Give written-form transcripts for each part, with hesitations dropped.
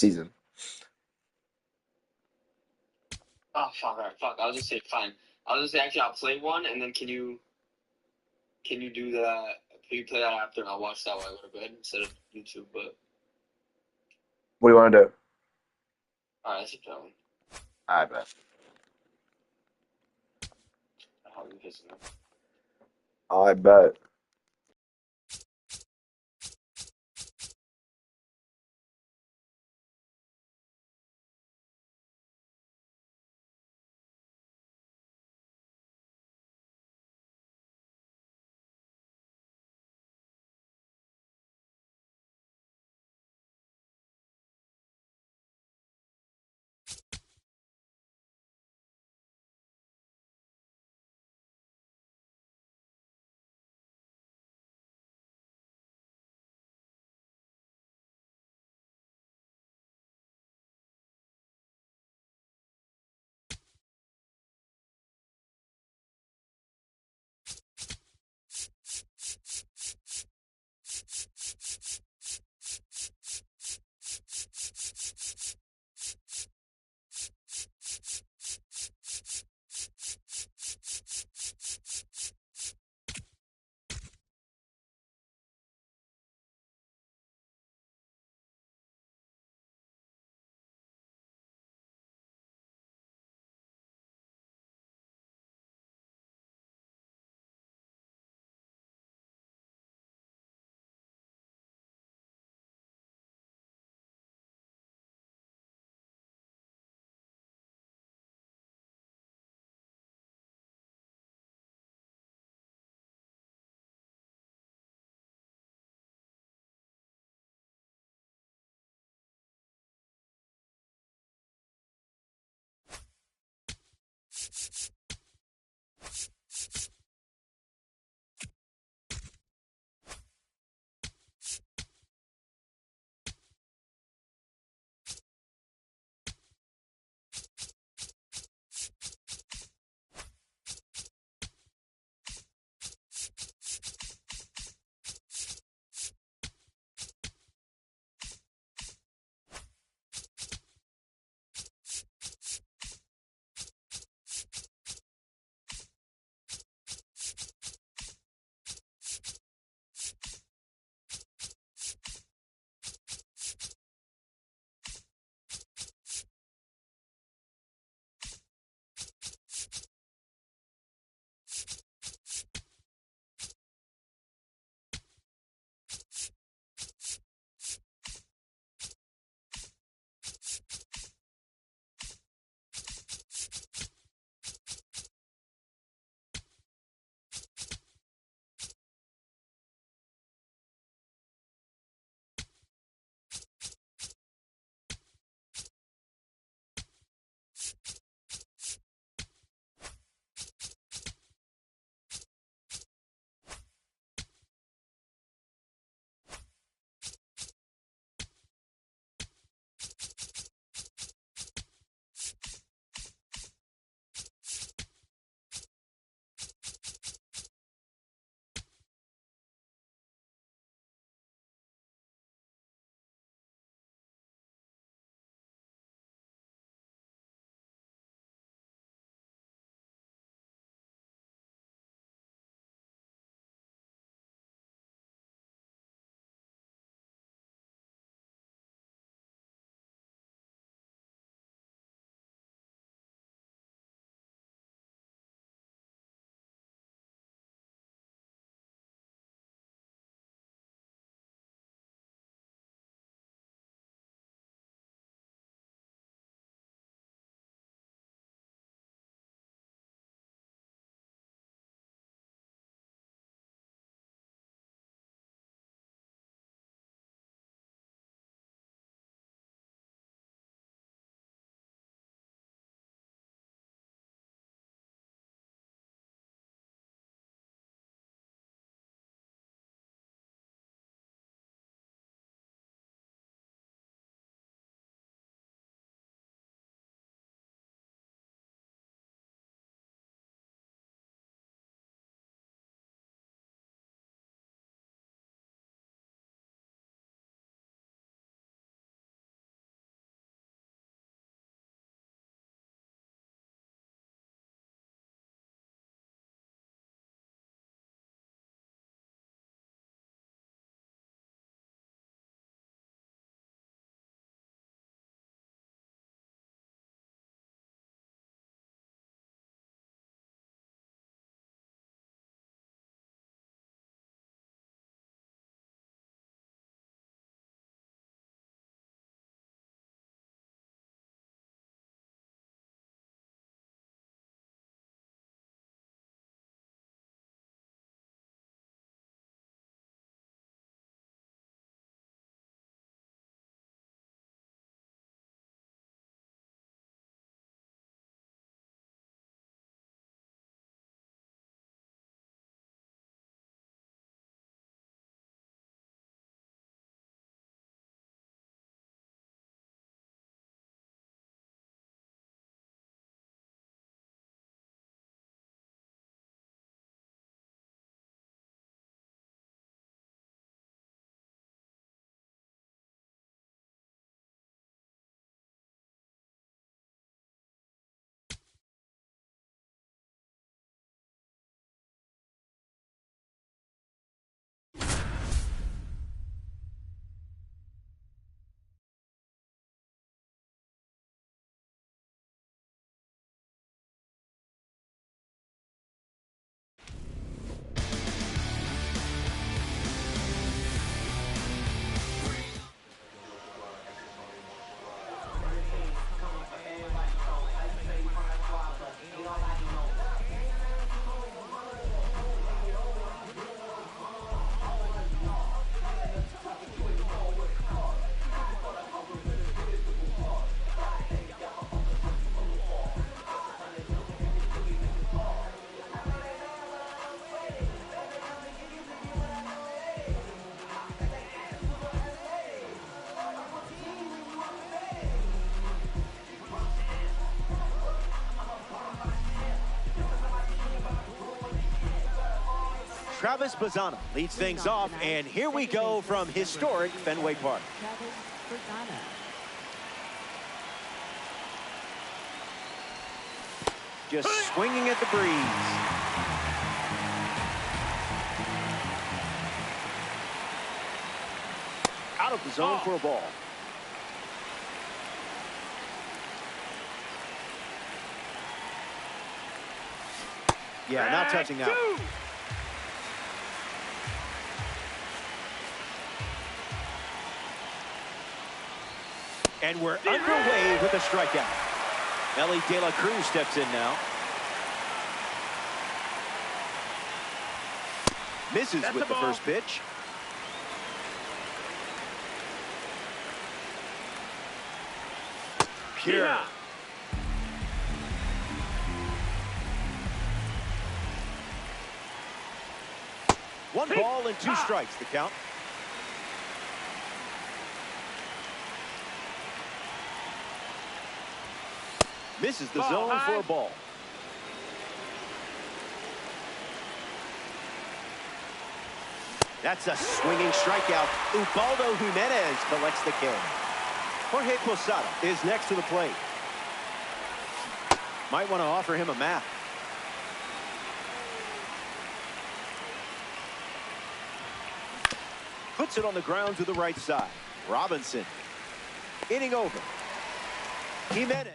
season. Oh fuck! All right, fuck. I'll just say fine. I'll just say actually I'll play one, and then can you do that? Can you play that after, and I'll watch that while I go to bed instead of YouTube. But What do you want to do? all right, that's a problem. I bet. I'll be pissing off. I bet. Travis Bazzana leads things off, and here we go from historic Fenway Park. Travis Bazzana. Just swinging at the breeze. Out of the zone for a ball. Yeah, not touching that. And we're underway with a strikeout. Elly De La Cruz steps in now. Misses with the first pitch. Pure. One ball and 2 strikes, the count. Misses the zone for a ball. That's a swinging strikeout. Ubaldo Jimenez collects the K. Jorge Posada is next to the plate. Might want to offer him a map. Puts it on the ground to the right side. Robinson. Inning over. Jimenez.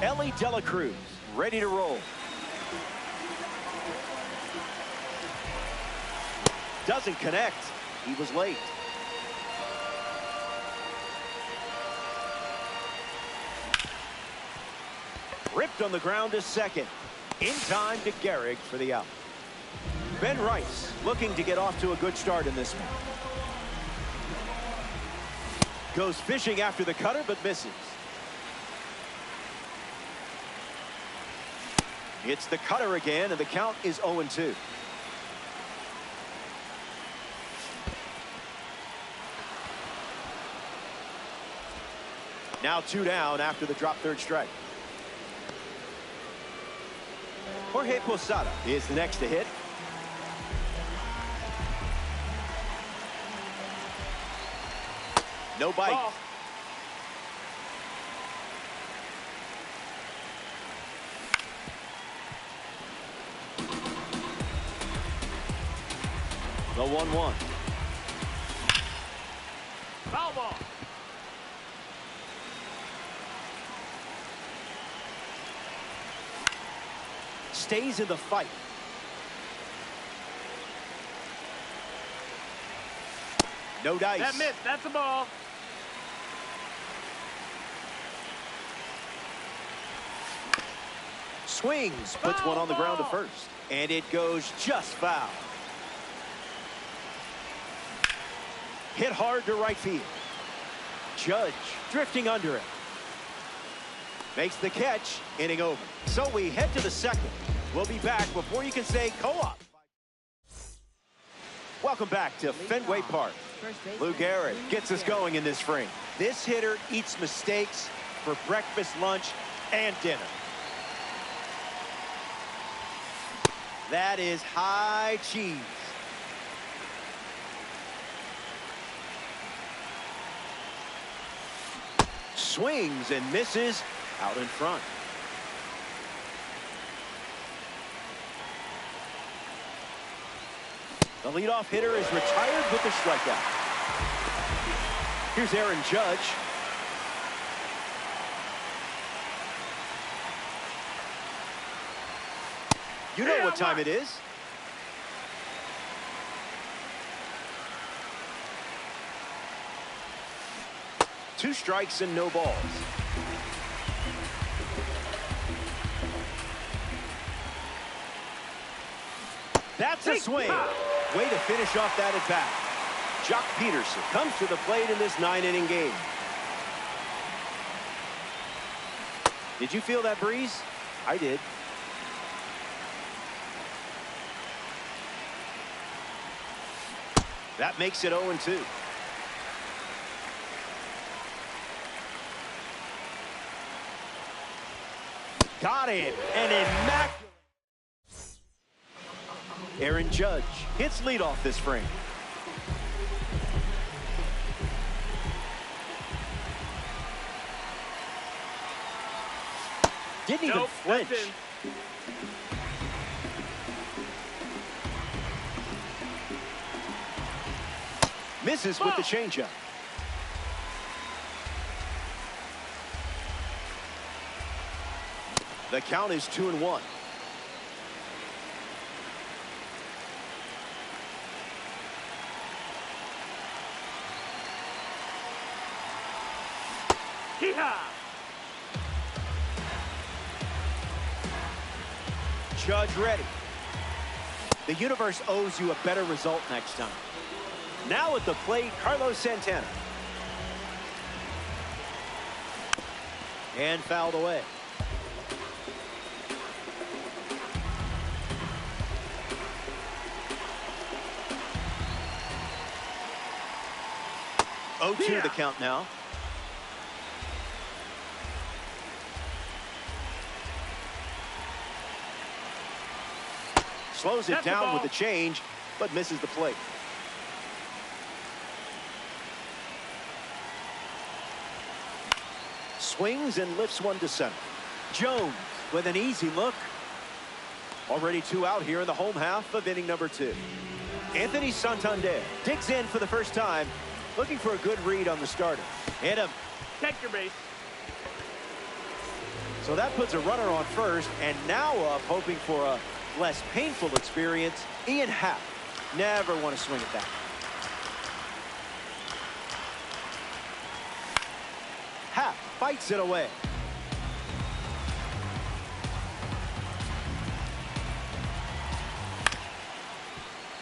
Elly De La Cruz ready to roll. Doesn't connect. He was late. Ripped on the ground to second. In time to Gehrig for the out. Ben Rice looking to get off to a good start in this one. Goes fishing after the cutter but misses. It's the cutter again, and the count is 0-2. Now 2 down after the drop third strike. Jorge Posada is the next to hit. No bite. Ball. The 1-1. Foul ball. Stays in the fight. No dice. That missed. That's a ball. Swings, puts one on the ground to first. And it goes just foul. Hit hard to right field. Judge drifting under it. Makes the catch, inning over. So we head to the second. We'll be back before you can say co-op. Welcome back to Fenway Park. Lou Gehrig gets us going in this frame. This hitter eats mistakes for breakfast, lunch, and dinner. That is high cheese. Swings and misses out in front. The leadoff hitter is retired with the strikeout. Here's Aaron Judge. You know what time it is. Two strikes and no balls. That's a swing. Way to finish off that at bat. Jock Peterson comes to the plate in this 9-inning game. Did you feel that breeze? I did. That makes it 0-2. Got it. An immaculate. Aaron Judge hits leadoff this frame. Didn't even flinch. Misses with the changeup. The count is 2-1. Judge ready. The universe owes you a better result next time. Now at the plate, Carlos Santana. And fouled away. Oh, 2 the count now. Slows it down with the change, but misses the plate. Swings and lifts one to center. Jones with an easy look. Already 2 out here in the home half of inning number 2. Anthony Santander digs in for the first time, looking for a good read on the starter. Hit him. Take your base. So that puts a runner on first, and now up hoping for a less painful experience. Ian Happ. Never want to swing at that. Happ fights it away.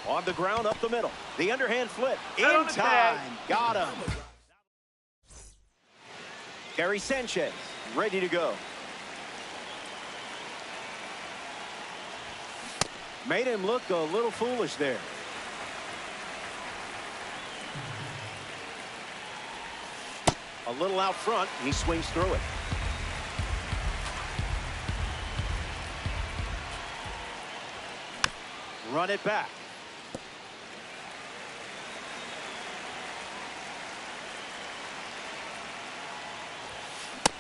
On the ground up the middle. The underhand flip. In time. Got him. Gary Sanchez ready to go. Made him look a little foolish there. A little out front. He swings through it. Run it back.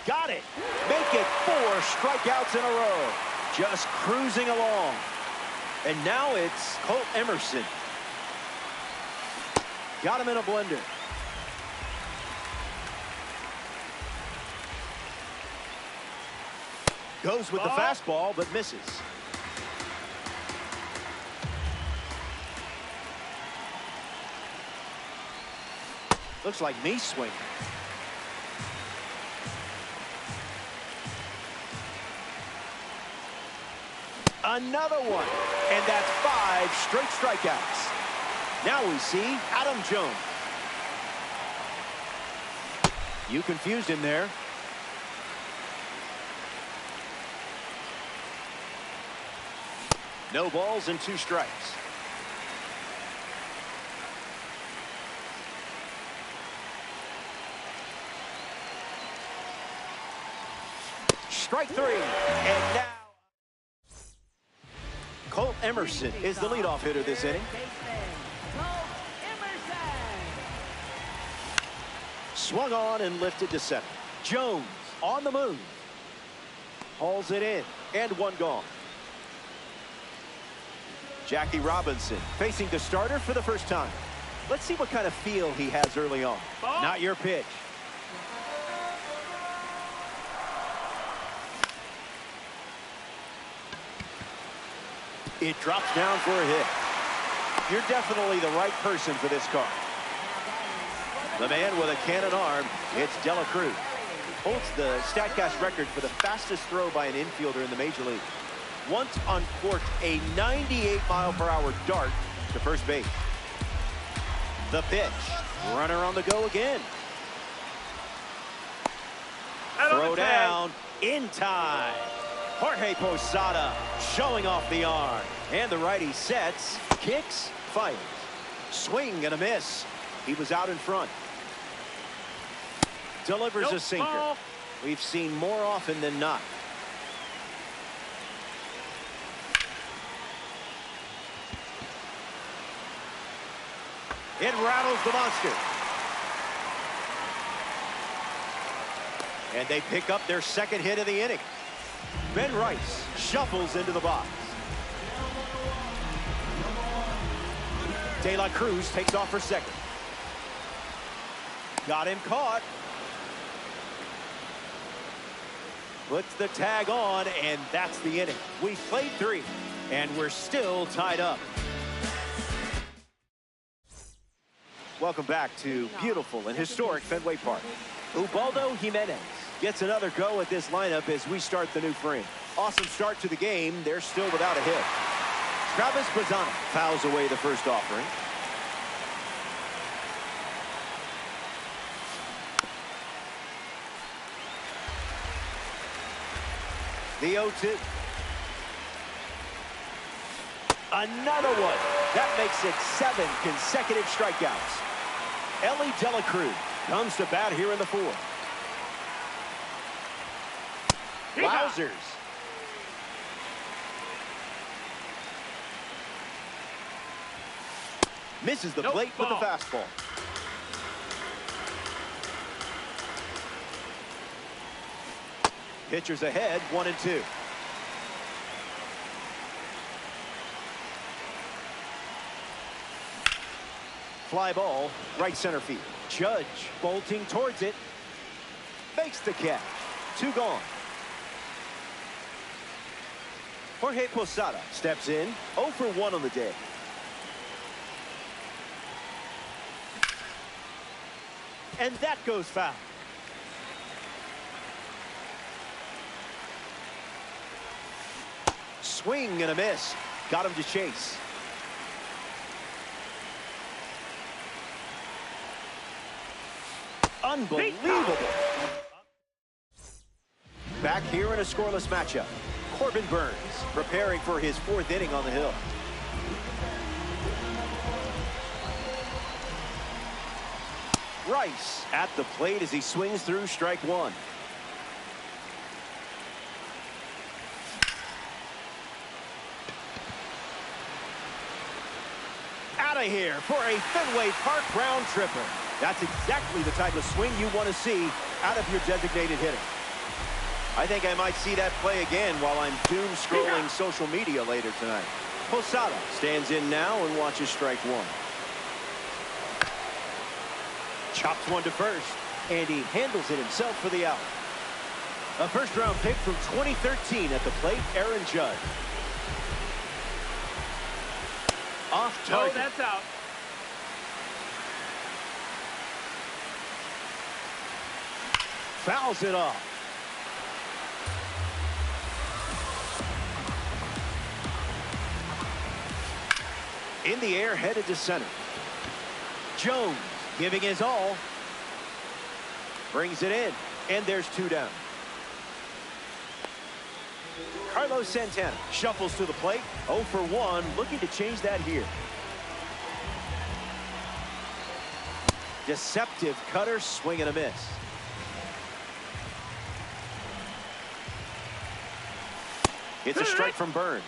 Got it. Make it 4 strikeouts in a row. Just cruising along. And now it's Colt Emerson. Got him in a blender. Goes with the fastball, but misses. Looks like me swinging. Another one. And that's 5 straight strikeouts. Now we see Adam Jones. You confused him there. No balls and 2 strikes. Strike 3. And now Colt Emerson is the leadoff hitter this inning. Swung on and lifted to center. Jones on the move. Hauls it in. And 1 gone. Jackie Robinson facing the starter for the first time. Let's see what kind of feel he has early on. Not your pitch. It drops down for a hit. You're definitely the right person for this call. The man with a cannon arm, it's Dela Cruz. Holds the StatCast record for the fastest throw by an infielder in the major league. Once uncorked a 98-mile-per-hour dart to first base. The pitch. Runner on the go again. Throw down in time. Jorge Posada showing off the arm. And the righty sets, kicks, fires. Swing and a miss. He was out in front. Delivers Nope, a sinker. ball. We've seen more often than not. It rattles the monster. And they pick up their second hit of the inning. Ben Rice shuffles into the box. De La Cruz takes off for second. Got him caught. Puts the tag on, and that's the inning. We played 3, and we're still tied up. Welcome back to beautiful and historic Fenway Park. Ubaldo Jimenez gets another go at this lineup as we start the new frame. Awesome start to the game. They're still without a hit. Travis Bazzana fouls away the first offering. The 0-2. Another one. That makes it 7 consecutive strikeouts. Elly De La Cruz comes to bat here in the 4th. Wowzers. Misses the plate with the fastball. Pitchers ahead, 1-2. Fly ball, right center field. Judge bolting towards it. Makes the catch. 2 gone. Jorge Posada steps in, 0 for 1 on the day. And that goes foul. Swing and a miss. Got him to chase. Unbelievable. Back here in a scoreless matchup. Corbin Burnes preparing for his 4th inning on the hill. Rice at the plate as he swings through strike 1. Out of here for a Fenway Park round tripper. That's exactly the type of swing you want to see out of your designated hitter. I think I might see that play again while I'm doom scrolling social media later tonight. Posada stands in now and watches strike 1. Chops one to first, and he handles it himself for the out. A first-round pick from 2013 at the plate, Aaron Judge. Off target. No, that's out. Fouls it off. In the air, headed to center. Jones giving his all. Brings it in, and there's 2 down. Carlos Santana shuffles to the plate. 0 for 1, looking to change that here. Deceptive cutter, swing and a miss. It's a strike from Burnes.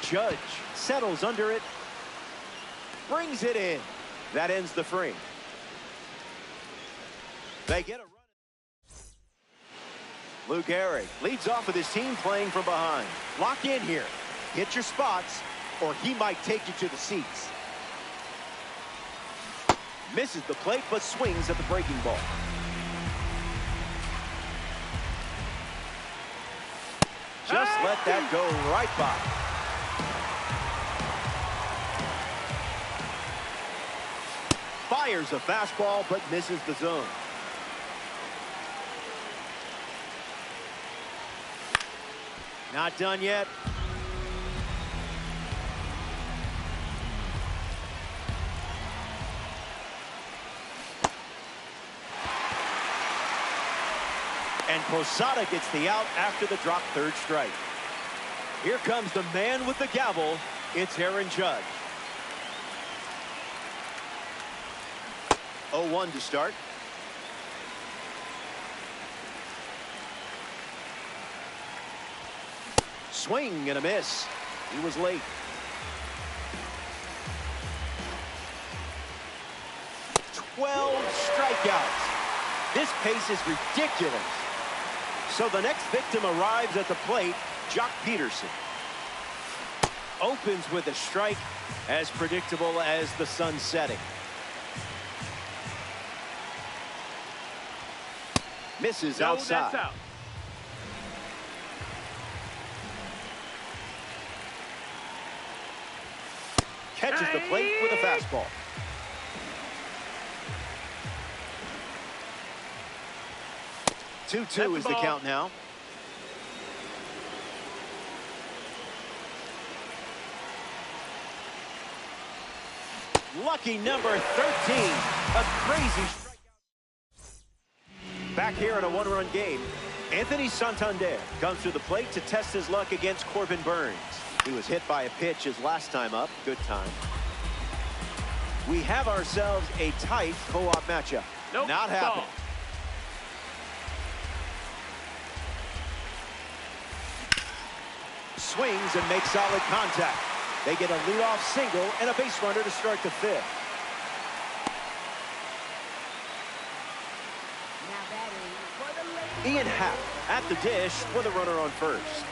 Judge settles under it. Brings it in. That ends the frame. They get a run. Lou Gehrig leads off with his team playing from behind. Lock in here. Get your spots, or he might take you to the seats. Misses the plate, but swings at the breaking ball. Just let that go right by. Fires a fastball, but misses the zone. Not done yet. And Posada gets the out after the drop third strike. Here comes the man with the gavel. It's Aaron Judge. 0-1 to start. Swing and a miss. He was late. Strikeouts. This pace is ridiculous. So the next victim arrives at the plate, Joc Pederson. Opens with a strike, as predictable as the sun setting. Misses outside. That's out. Catches the plate with a fastball. That's 2-2 the is the ball. count now. Lucky number 13. A crazy strikeout. Back here in a one-run game, Anthony Santander comes to the plate to test his luck against Corbin Burns. He was hit by a pitch his last time up. Good time. We have ourselves a tight co-op matchup. Nope. Not happening. Ball. Swings and makes solid contact. They get a leadoff single and a base runner to start the fifth. Ian Happ at the dish for the runner on first.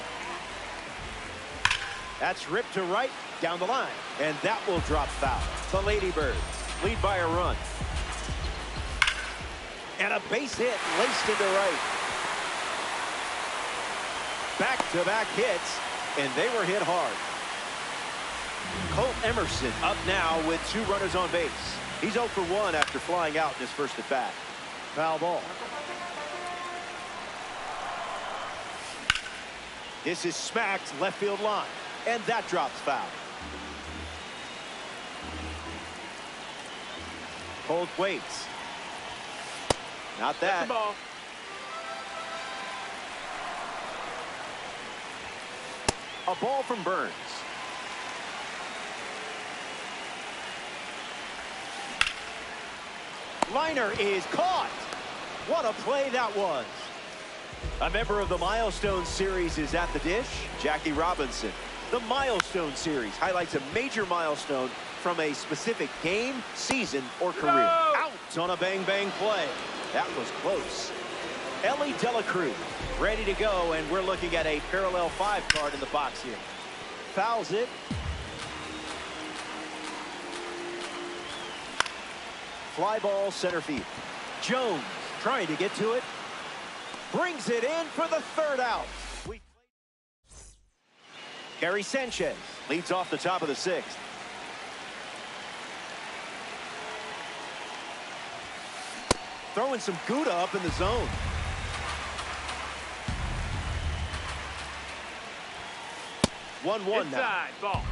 That's ripped to right down the line, and that will drop foul. The Ladybirds lead by a run. And a base hit laced into right. Back-to-back hits, and they were hit hard. Colt Emerson up now with 2 runners on base. He's 0 for 1 after flying out in his first at bat. Foul ball. This is smacked left field line, and that drops foul. Colt waits. Not That's that. the ball. A ball from Burns. Liner is caught. What a play that was. A member of the Milestone Series is at the dish, Jackie Robinson. The Milestone Series highlights a major milestone from a specific game, season, or career. No! Out on a bang-bang play. That was close. Ellie Dela Cruz ready to go, and we're looking at a parallel 5 card in the box here. Fouls it. Fly ball center field. Jones trying to get to it. Brings it in for the 3rd out. Gary Sanchez leads off the top of the 6th. Throwing some Gouda up in the zone. One now. Inside. Ball.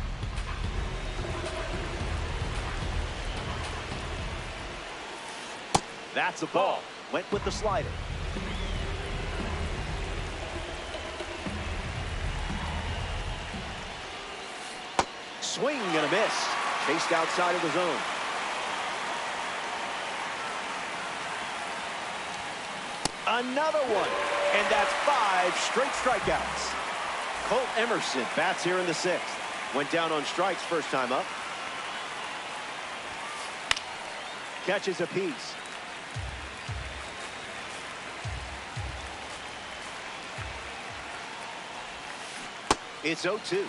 That's a ball. Went with the slider. Swing and a miss. Chased outside of the zone. Another one. And that's 5 straight strikeouts. Colt Emerson bats here in the 6th. Went down on strikes first time up. Catches a piece. It's 0-2.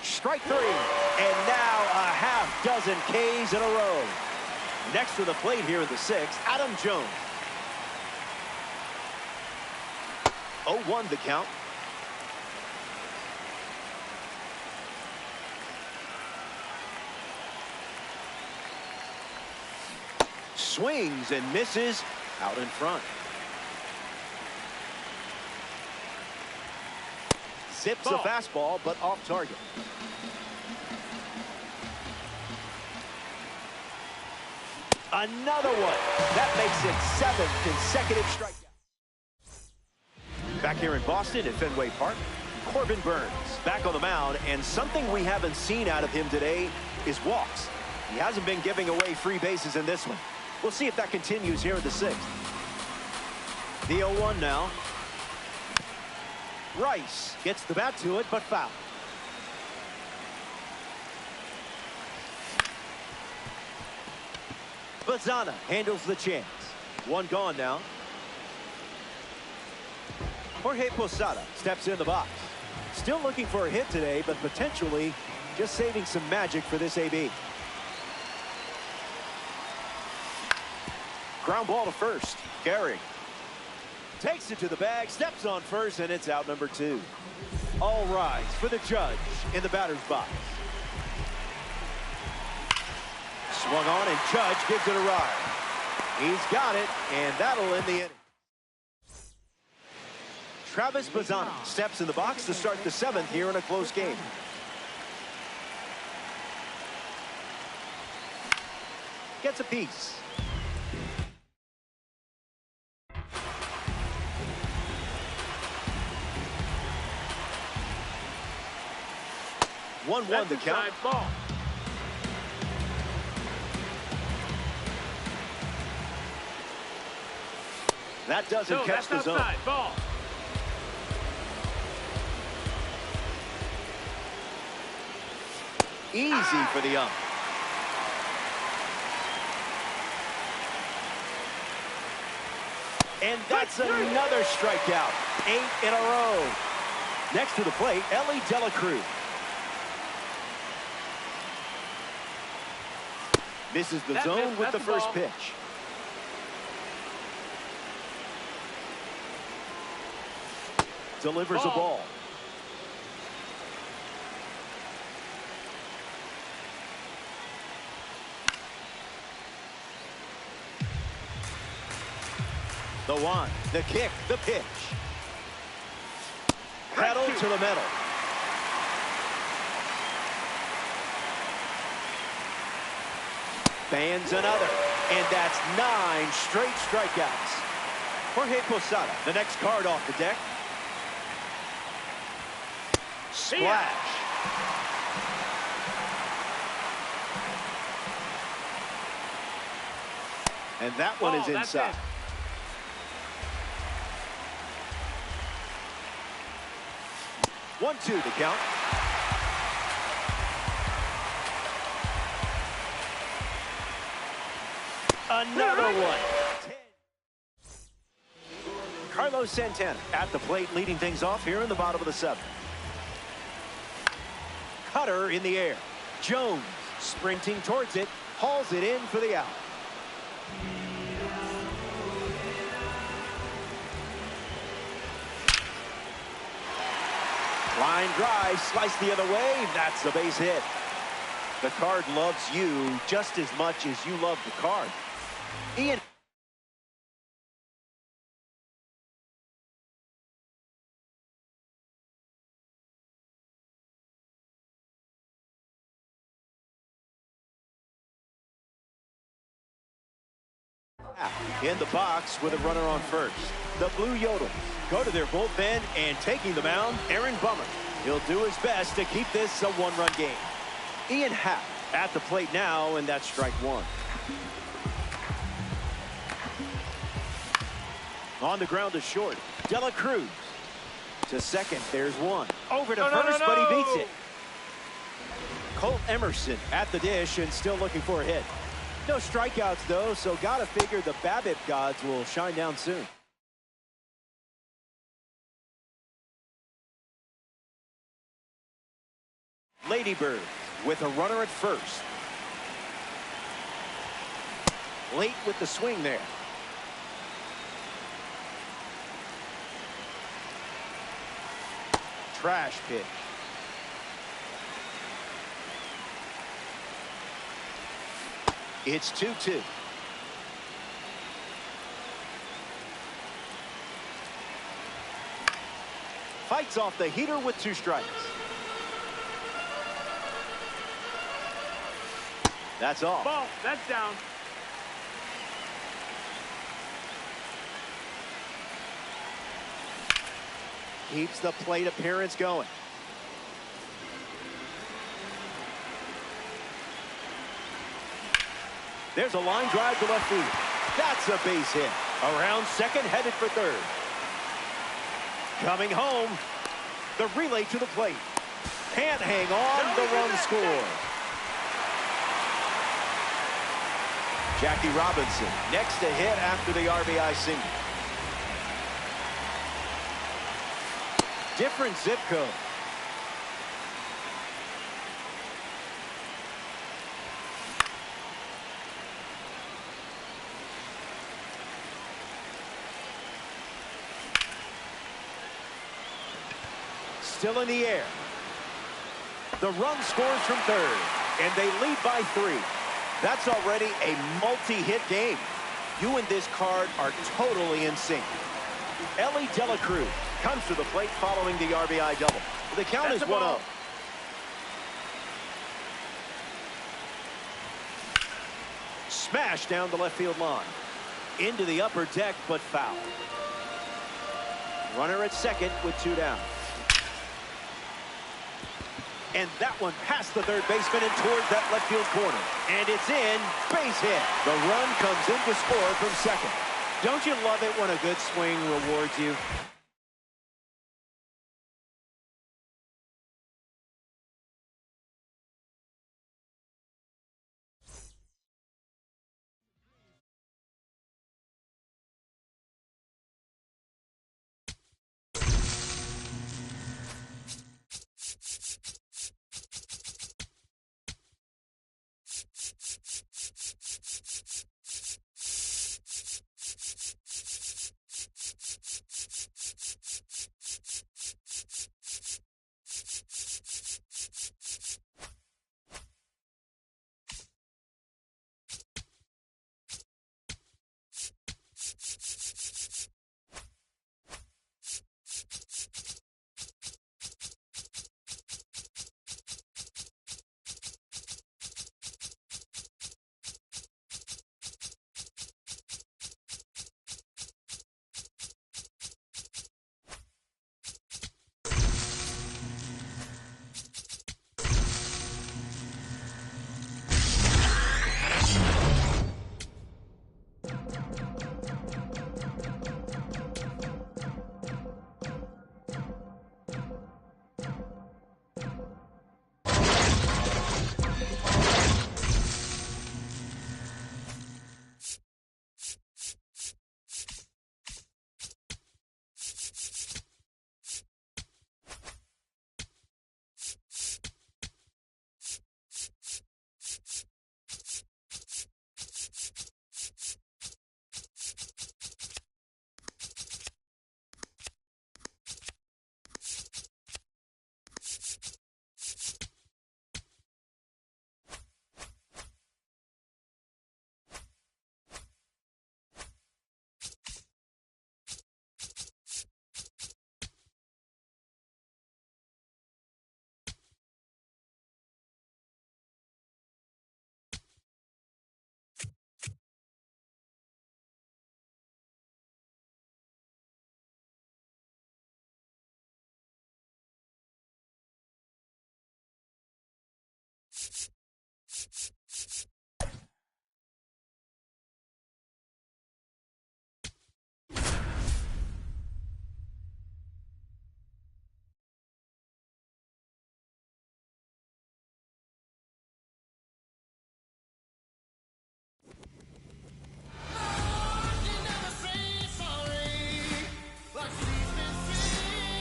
Strike 3. And now a half dozen Ks in a row. Next to the plate here in the 6th, Adam Jones. 0-1 the count. Swings and misses out in front. Zips a fastball, but off target. Another one. That makes it 7 consecutive strikeouts. Back here in Boston at Fenway Park, Corbin Burns back on the mound, and something we haven't seen out of him today is walks. He hasn't been giving away free bases in this one. We'll see if that continues here in the 6th. The 0-1 now. Rice gets the bat to it, but foul. Bazana handles the chance. One gone now. Jorge Posada steps in the box. Still looking for a hit today, but potentially just saving some magic for this AB. Ground ball to first. Gehrig takes it to the bag, steps on first, and it's out number 2. All rise for the judge in the batter's box. Swung on, and Judge gives it a ride. He's got it, and that'll end the inning. Travis Bazana steps in the box to start the 7th here in a close game. Gets a piece. One the count. Ball. That doesn't catch the zone. Ball. Easy for the ump. And that's another strikeout. 8 in a row. Next to the plate, Elly De La Cruz. Misses the zone with the first pitch. Delivers a ball. The one, the kick, the pitch. Pedal to the metal. Bands another, and that's 9 straight strikeouts. Jorge Posada, the next card off the deck. Splash. And that one is inside. 1-2 the count. Another one. Carlos Santana at the plate, leading things off here in the bottom of the 7th. Cutter in the air. Jones sprinting towards it, hauls it in for the out. Line drive, slice the other way. That's a base hit. The card loves you just as much as you love the card. Ian. In the box with a runner on first. The Blue Yodels go to their bullpen, and taking the mound, Aaron Bummer. He'll do his best to keep this a 1-run game. Ian Happ at the plate now, and that's strike 1. On the ground to short. De La Cruz to second. There's one. Over to first, but he beats it. Colt Emerson at the dish and still looking for a hit. No strikeouts, though, so gotta figure the BABIP gods will shine down soon. Ladybird with a runner at first. Late with the swing there. Trash pitch. It's 2-2. Fights off the heater with 2 strikes. That's all. Ball, that's down. Keeps the plate appearance going. There's a line drive to left field. That's a base hit. Around second, headed for third. Coming home. The relay to the plate. Can't hang on. The run scores. Jackie Robinson next to hit after the RBI single. Different zip code. Still in the air. The run scores from third, and they lead by 3. That's already a multi-hit game. You and this card are totally in sync. Elly De La Cruz comes to the plate following the RBI double. The count is 1-0. Smash down the left field line. Into the upper deck, but foul. Runner at second with 2 down. And that one past the third baseman and towards that left field corner. And it's in. Base hit. The run comes in to score from second. Don't you love it when a good swing rewards you?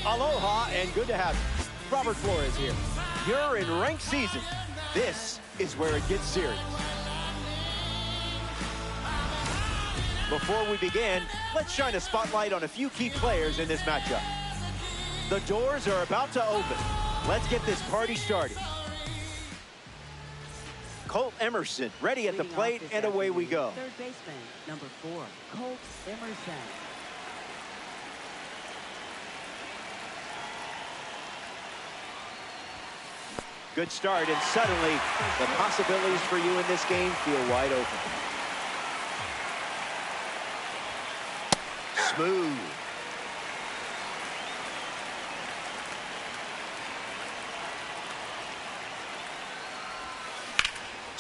Aloha and good to have you. Robert Flores here. You're in ranked season. This is where it gets serious. Before we begin, let's shine a spotlight on a few key players in this matchup. The doors are about to open. Let's get this party started. Colt Emerson ready at the plate, and away we go. Third baseman, number 4, Colt Emerson. Good start, and suddenly the possibilities for you in this game feel wide open. Smooth.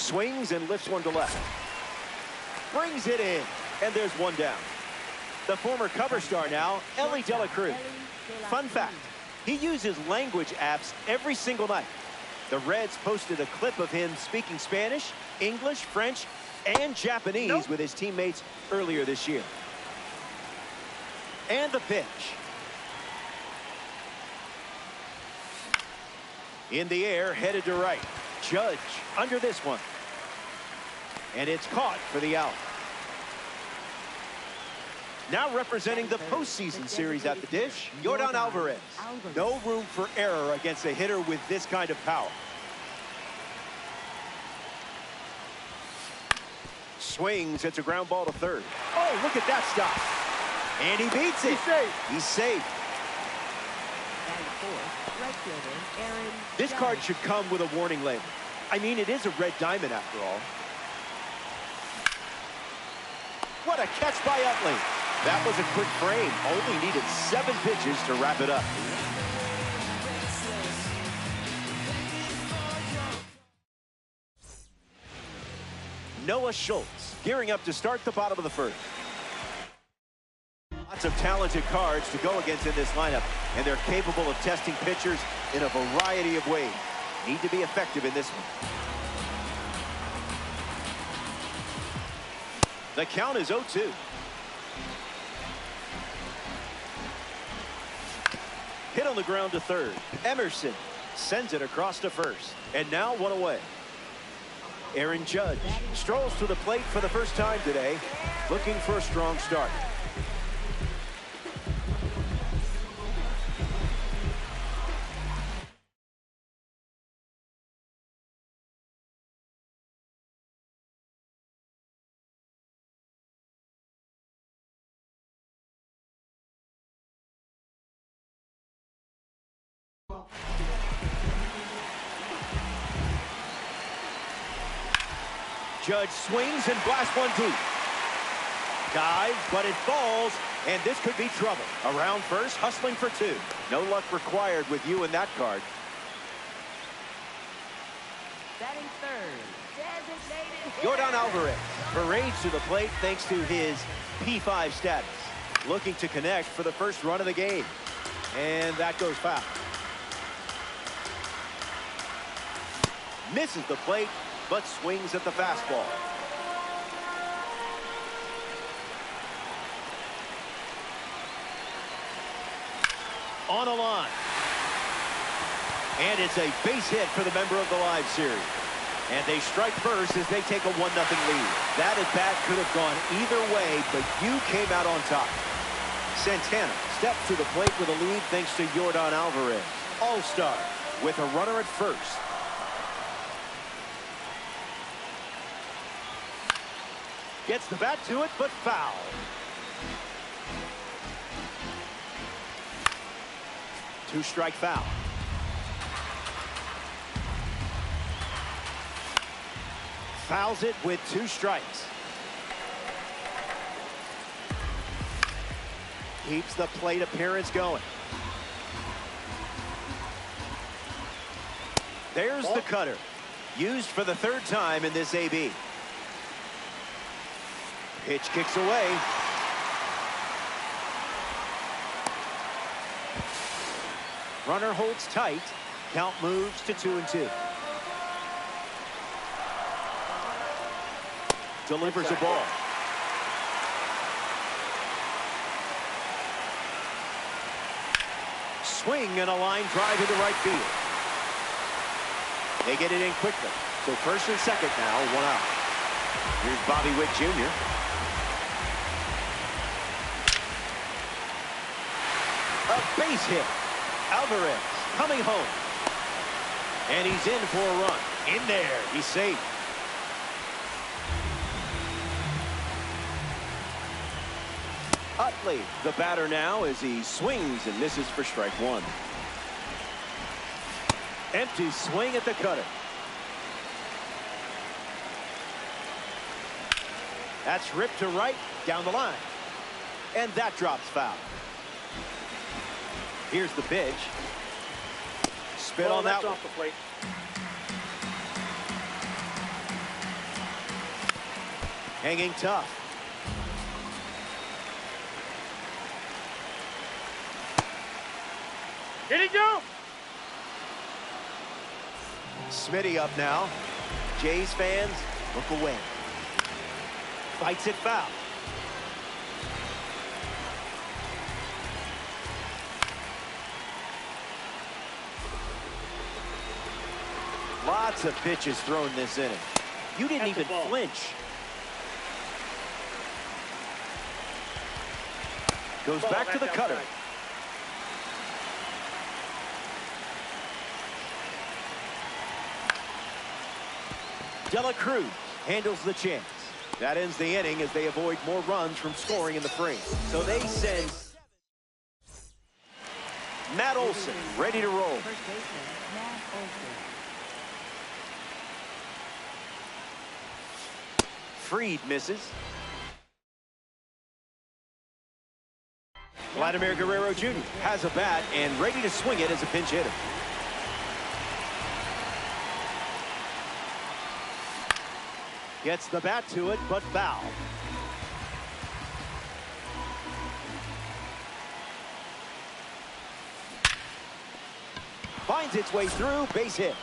Swings and lifts one to left. Brings it in. And there's one down. The former cover star now, Elly De La Cruz. Fun fact, he uses language apps every single night. The Reds posted a clip of him speaking Spanish, English, French, and Japanese with his teammates earlier this year. And the pitch. In the air, headed to right. Judge under this one. And it's caught for the out. Now representing the postseason series at the dish, Yordan Alvarez. No room for error against a hitter with this kind of power. Swings, it's a ground ball to third. Oh, look at that stop. And he beats it. He's safe. This card should come with a warning label. I mean, it is a red diamond after all. What a catch by Utley. That was a quick frame. Only needed 7 pitches to wrap it up. Noah Schultz gearing up to start the bottom of the first. Lots of talented cards to go against in this lineup, and they're capable of testing pitchers in a variety of ways. Need to be effective in this one. The count is 0-2. Hit on the ground to third. Emerson sends it across to first. And now one away. Aaron Judge strolls to the plate for the first time today, looking for a strong start. Judge swings and blasts one deep. Dives, but it falls, and this could be trouble. Around first, hustling for 2. No luck required with you in that card. Batting third, designated Yordan Alvarez parades to the plate thanks to his P5 status. Looking to connect for the first run of the game. And that goes foul. Misses the plate, but swings at the fastball. On a line. And it's a base hit for the member of the live series. And they strike first as they take a 1-0 lead. That at bat could have gone either way, but you came out on top. Santana steps to the plate with a lead thanks to Yordan Alvarez. All-star with a runner at first. Gets the bat to it, but foul. Two-strike foul. Fouls it with 2 strikes. Keeps the plate appearance going. There's the cutter. Used for the 3rd time in this AB. Pitch kicks away. Runner holds tight. Count moves to 2-2. Delivers a ball. Swing and a line drive into right field. They get it in quickly. So first and second now, 1 out. Here's Bobby Witt Jr. A base hit. Alvarez coming home. And he's in for a run. In there. He's safe. Utley, the batter now, as he swings and misses for strike 1. Empty swing at the cutter. That's ripped to right, down the line. And that drops foul. Here's the pitch. Spit on that one. Off the plate. Hanging tough. Did he do? Smitty up now. Jays fans look away. Fights it foul. Lots of pitches thrown this inning. You didn't even flinch. Goes back to the cutter. De La Cruz handles the chance. That ends the inning as they avoid more runs from scoring in the frame. So they send Matt Olson ready to roll. First baseman, Matt Olson. Fried misses. Vladimir Guerrero Jr. has a bat and ready to swing it as a pinch hitter. Gets the bat to it, but foul. Finds its way through, base hit.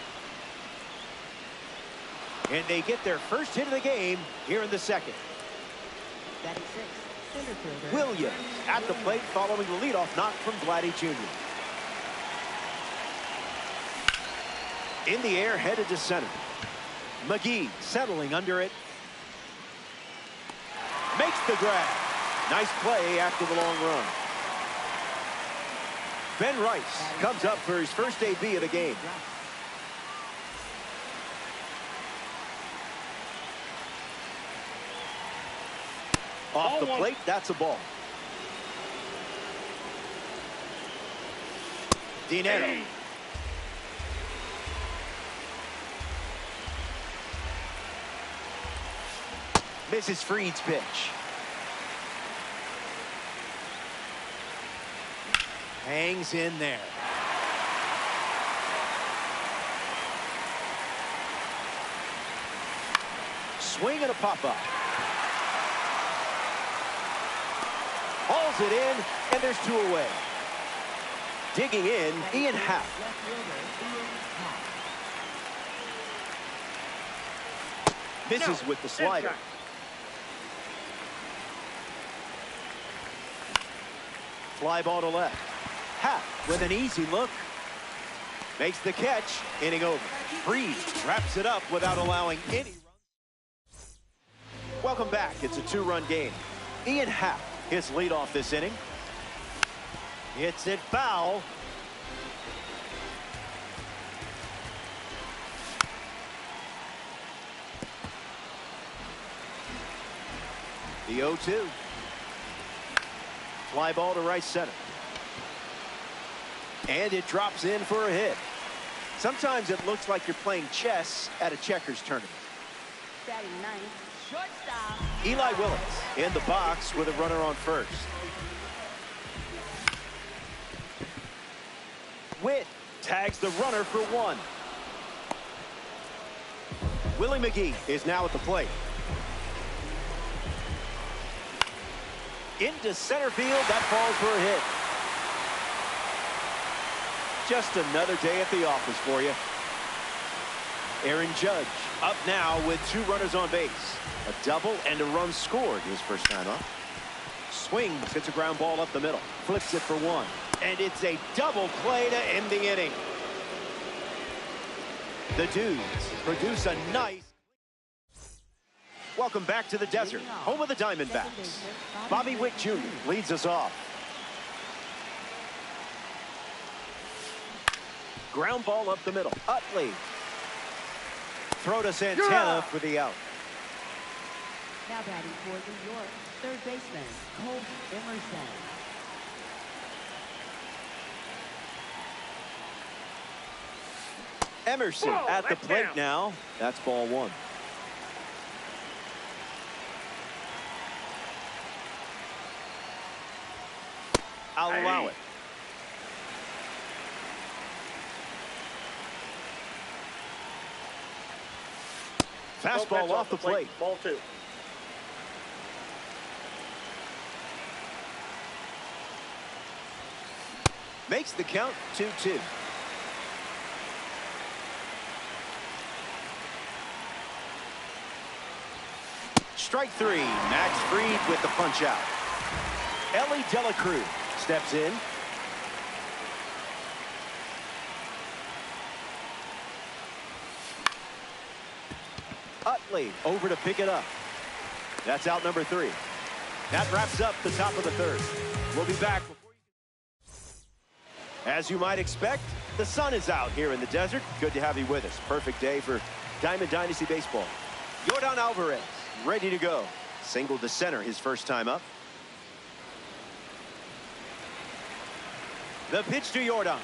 And they get their first hit of the game here in the second. Batting sixth, center fielder. Williams at the plate following the leadoff knock from Vladdy Jr. In the air, headed to center. McGee settling under it. Makes the grab. Nice play after the long run. Ben Rice comes up for his first AB of the game. Off the plate, that's a ball. Dinero. Misses Fried's pitch. Hangs in there. Swing and a pop-up. Hauls it in, and there's two away. Digging in, Ian Happ. Left fielder, Ian Happ. Misses with the slider. Fly ball to left. Happ with an easy look. Makes the catch. Inning over. Fried wraps it up without allowing any runs. Welcome back. It's a two-run game. Ian Happ hits leadoff this inning. Hits it foul. The 0-2. Fly ball to right center. And it drops in for a hit. Sometimes it looks like you're playing chess at a checkers tournament. Batting ninth, shortstop. Eli Willis in the box with a runner on first. Witt tags the runner for one. Willie McGee is now at the plate. Into center field, that falls for a hit. Just another day at the office for you. Aaron Judge up now with two runners on base. A double and a run scored his first time up. Swings, hits a ground ball up the middle. Flips it for one. And it's a double play to end the inning. The Dudes produce a nice... Welcome back to the desert, home of the Diamondbacks. Bobby Witt Jr. leads us off. Ground ball up the middle. Utley. Throw to Santana for the out. Now batting for New York, third baseman, Colt Emerson. Emerson at the plate now. That's ball one. I'll allow it. Fastball off the plate. Ball two. Makes the count 2-2. Strike three. Max Fried with the punch out. Ellie Dela Cruz steps in. Utley over to pick it up. That's out number 3. That wraps up the top of the third. We'll be back. As you might expect, the sun is out here in the desert. Good to have you with us. Perfect day for Diamond Dynasty Baseball. Yordan Alvarez ready to go. Single to center his first time up. The pitch to Yordan.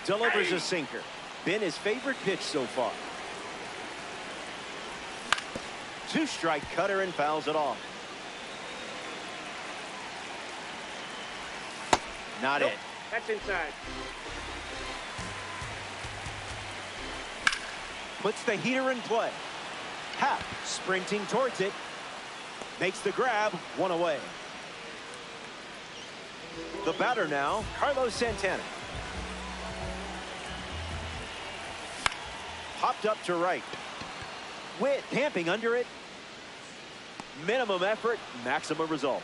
Delivers a sinker. Been his favorite pitch so far. 2-strike cutter and fouls it off. Not it. That's inside. Puts the heater in play. Happ sprinting towards it. Makes the grab. One away. The batter now, Carlos Santana. Popped up to right. Witt camping under it. Minimum effort, maximum result.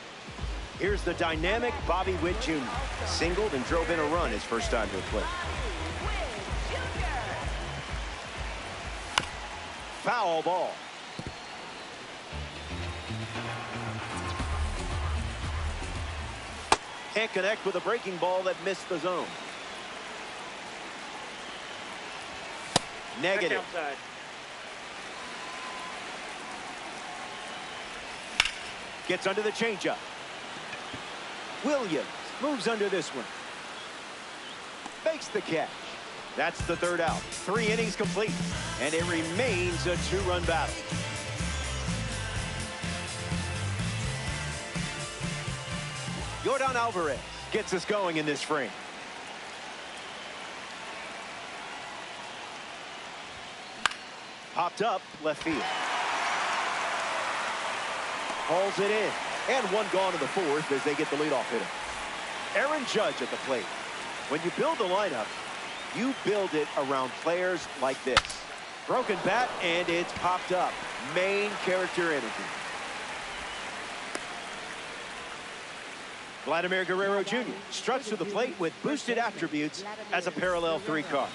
Here's the dynamic Bobby Witt Jr. Singled and drove in a run his first time to the plate. Foul ball. Can't connect with a breaking ball that missed the zone. Negative. That's outside. Gets under the changeup. Williams moves under this one. Makes the catch. That's the third out. 3 innings complete. And it remains a 2-run battle. Yordan Alvarez gets us going in this frame. Popped up left field. Hauls it in. And one gone in the fourth as they get the leadoff hitter. Aaron Judge at the plate. When you build the lineup, you build it around players like this. Broken bat, and it's popped up. Main character energy. Vladimir Guerrero Jr. struts to the plate with boosted attributes as a parallel 3 card.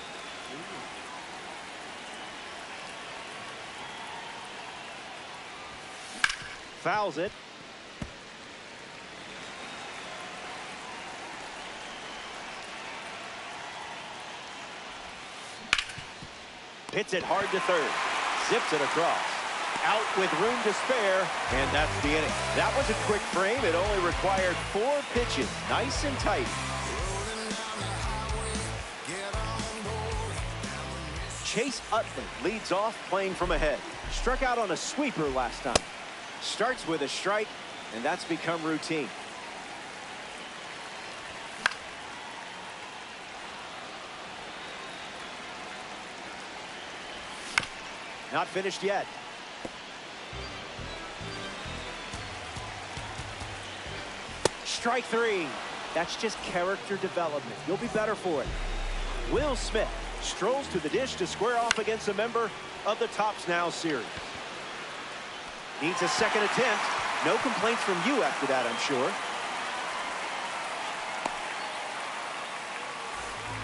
Fouls it. Hits it hard to third. Zips it across. Out with room to spare, and that's the inning. That was a quick frame. It only required 4 pitches. Nice and tight. Chase Utley leads off playing from ahead. Struck out on a sweeper last time. Starts with a strike, and that's become routine. Not finished yet. Strike 3. That's just character development. You'll be better for it. Will Smith strolls to the dish to square off against a member of the Tops Now series. Needs a second attempt. No complaints from you after that, I'm sure.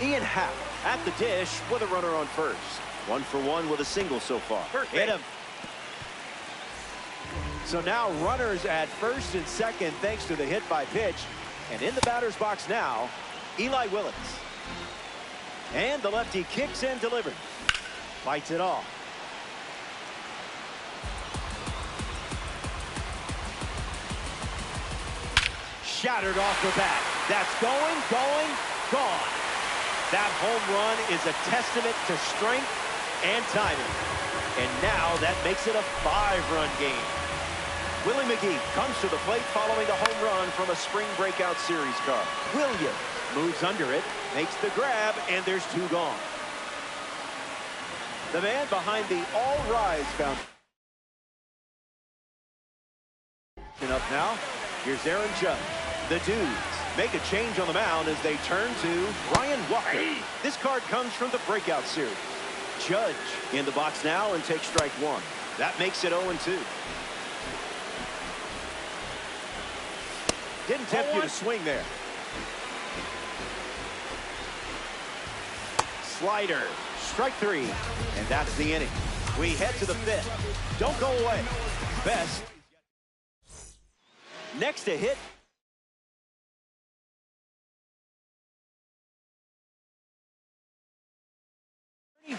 Ian Happ at the dish with a runner on first. 1 for 1 with a single so far. Perfect. Hit him. So now runners at first and second thanks to the hit by pitch. And in the batter's box now, Eli Willits. And the lefty kicks and delivers. Fights it off. Shattered off the bat. That's going, gone. That home run is a testament to strength and timing. And now that makes it a 5-run game. Willie McGee comes to the plate following the home run from a spring breakout series card. Williams moves under it, makes the grab, and there's 2 gone. The man behind the All Rise foundation. Up now, here's Aaron Judge. The Dudes make a change on the mound as they turn to Ryan Walker. This card comes from the breakout series. Judge in the box now and takes strike one. That makes it 0-2. Didn't tempt you to swing there. Slider, strike three, and that's the inning. We head to the fifth. Don't go away. Best. Next to hit.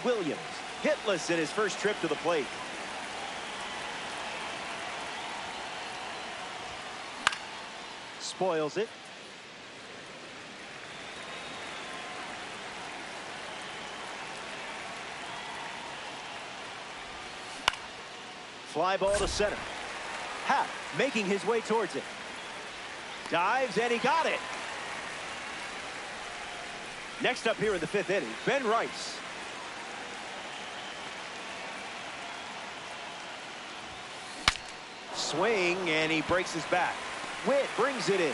Williams, hitless in his first trip to the plate. Spoils it. Fly ball to center. Happ making his way towards it. Dives, and he got it. Next up here in the fifth inning, Ben Rice. Swing, and he breaks his back. Witt brings it in.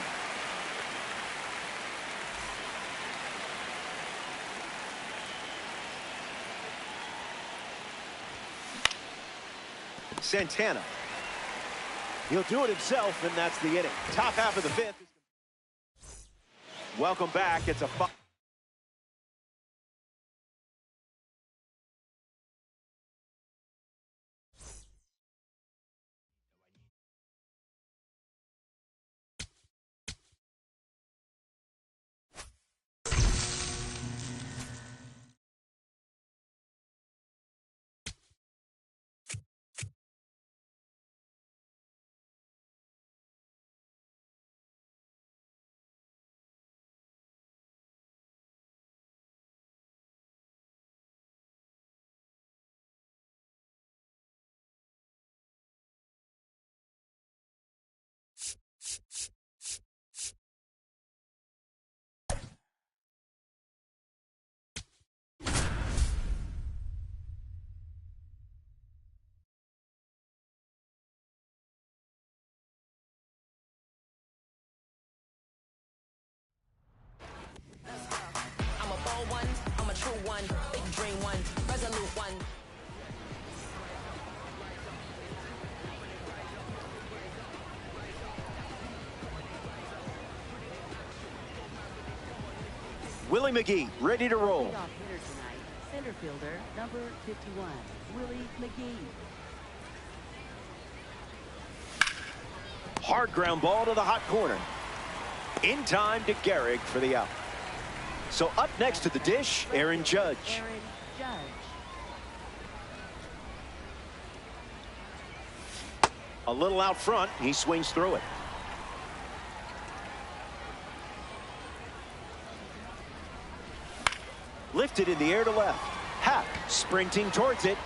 Santana. He'll do it himself, and that's the inning. Top half of the fifth. Welcome back. It's a 5. One, big dream one, resolute one. Willie McGee ready to roll. Leadoff hitter tonight, center fielder number 51, Willie McGee. Hard ground ball to the hot corner. In time to Gehrig for the out. So up next to the dish, Aaron Judge. Aaron Judge. A little out front, he swings through it. Lifted in the air to left. Happ sprinting towards it.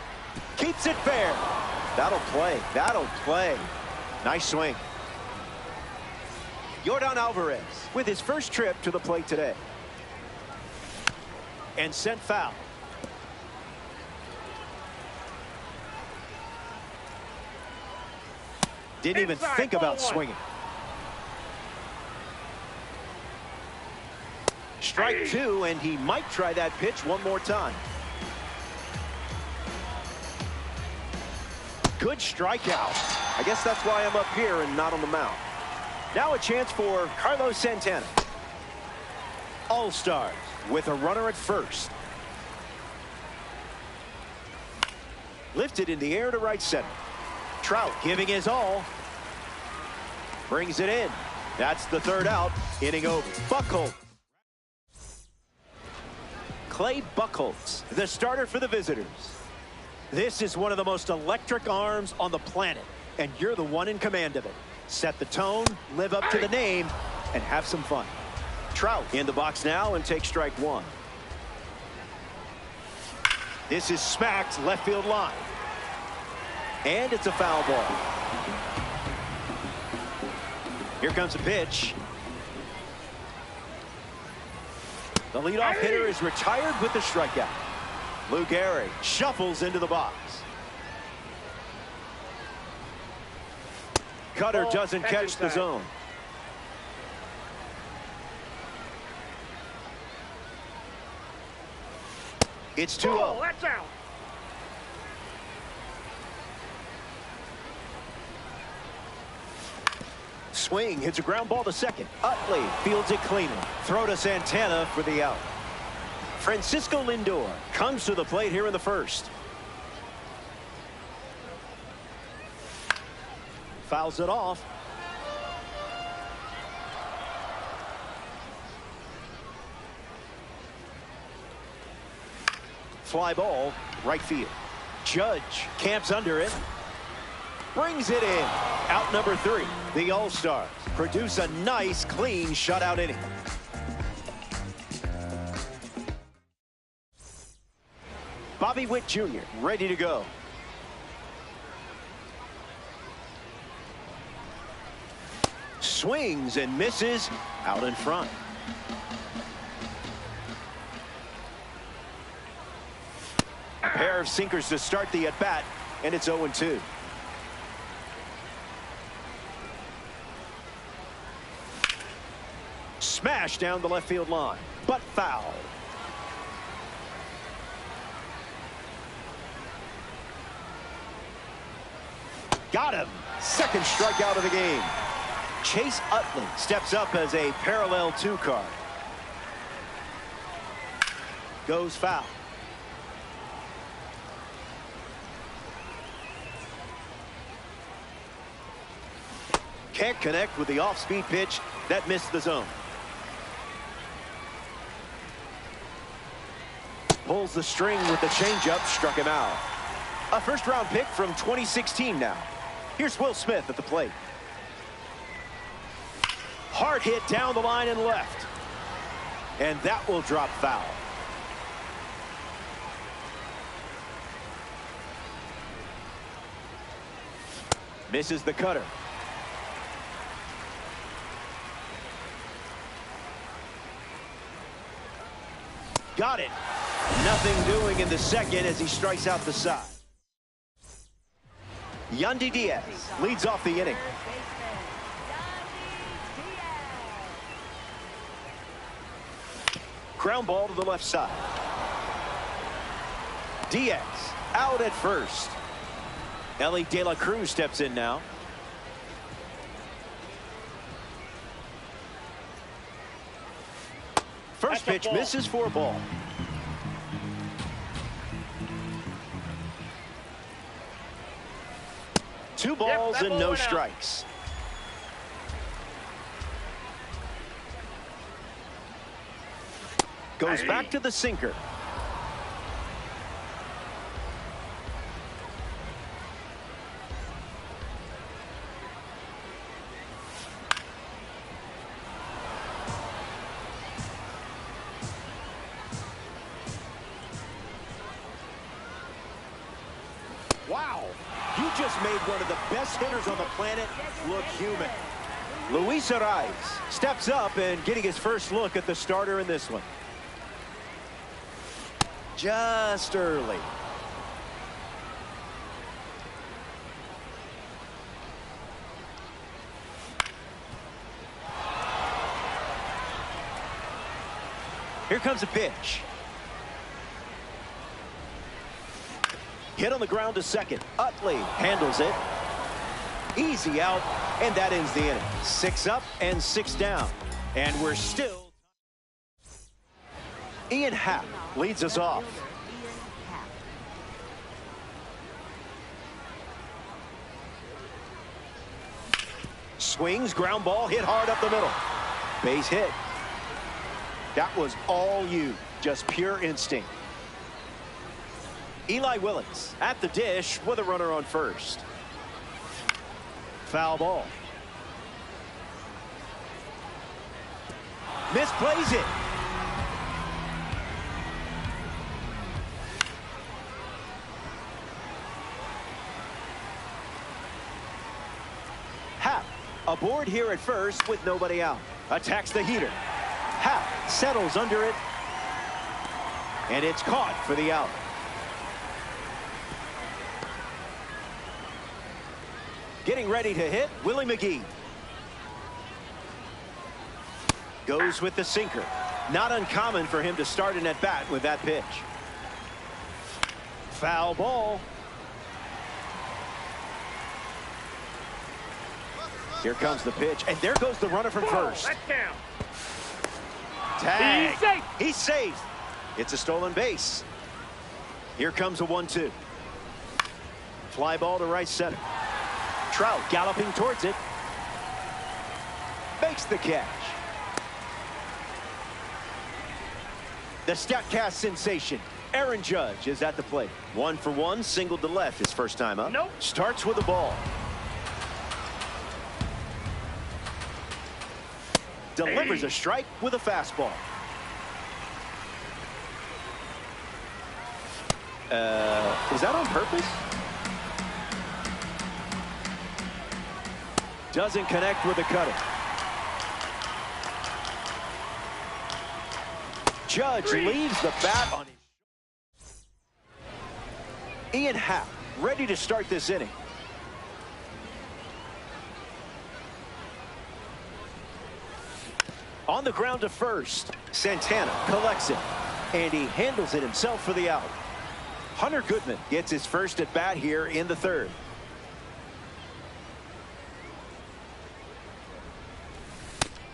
Keeps it fair. That'll play. That'll play. Nice swing. Yordan Alvarez with his first trip to the plate today. And sent foul. Didn't even think about swinging. Strike two, and he might try that pitch one more time. Good strikeout. I guess that's why I'm up here and not on the mound. Now a chance for Carlos Santana. All-Stars with a runner at first. Lifted in the air to right center. Trout giving his all. Brings it in. That's the third out. Inning over. Buchholz. Clay Buchholz, the starter for the visitors. This is one of the most electric arms on the planet, and you're the one in command of it. Set the tone, live up to the name, and have some fun. Trout in the box now and takes strike one. This is smacked left field line. And it's a foul ball. Here comes a pitch. The leadoff hitter is retired with the strikeout. Lou Gehrig shuffles into the box. Cutter doesn't catch the zone. It's Oh, 2-0. that's out. Swing hits a ground ball to second. Utley fields it cleanly. Throw to Santana for the out. Francisco Lindor comes to the plate here in the first. Fouls it off. Fly ball, right field. Judge camps under it. Brings it in. Out number 3. The All-Stars produce a nice, clean shutout inning. Bobby Witt Jr. ready to go. Swings and misses out in front. A pair of sinkers to start the at-bat, and it's 0-2. Smash down the left field line, but foul. Got him. Second strikeout of the game. Chase Utley steps up as a parallel 2 card. Goes foul. Can't connect with the off-speed pitch that missed the zone. Pulls the string with the changeup, struck him out. A first-round pick from 2016 now. Here's Will Smith at the plate. Hard hit down the line and left. And that will drop foul. Misses the cutter. Got it. Nothing doing in the second as he strikes out the side. Yandy Diaz leads off the inning. Ground ball to the left side. Diaz out at first. Ellie De La Cruz steps in now. First pitch misses for a ball. Two balls and no strikes. Goes back to the sinker. Wow, you just made one of the best hitters on the planet look human. Luis Arraez steps up and getting his first look at the starter in this one. Just early. Here comes a pitch. Hit on the ground to second. Utley handles it. Easy out, and that ends the inning. 6 up and 6 down. And we're still... Ian Happ leads us off. Swings, ground ball, hit hard up the middle. Base hit. That was all you, just pure instinct. Eli Willits at the dish with a runner on first. Foul ball. Misplays it. Happ aboard here at first with nobody out. Attacks the heater. Happ settles under it. And it's caught for the out. Getting ready to hit, Willie McGee. Goes with the sinker. Not uncommon for him to start an at-bat with that pitch. Foul ball. Here comes the pitch, and there goes the runner from first. That's down. Tag. He's safe. He's safe. It's a stolen base. Here comes a 1-2. Fly ball to right center. Trout galloping towards it. Makes the catch. The StatCast sensation, Aaron Judge, is at the plate. 1 for 1, singled to left his first time up. Nope. Starts with the ball. Delivers a strike with a fastball. Is that on purpose? Doesn't connect with the cutter. Judge leaves the bat on his. Ian Happ ready to start this inning. On the ground to first. Santana collects it, and he handles it himself for the out. Hunter Goodman gets his first at bat here in the third.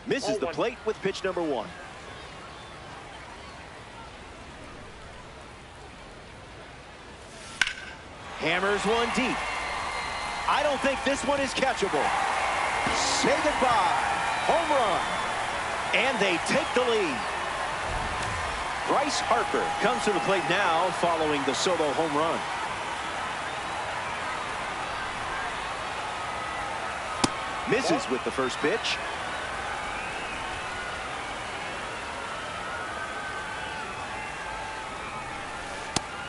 Misses the plate with pitch number 1. Hammers one deep. I don't think this one is catchable. Say goodbye. Home run. And they take the lead. Bryce Harper comes to the plate now following the solo home run. Misses with the first pitch.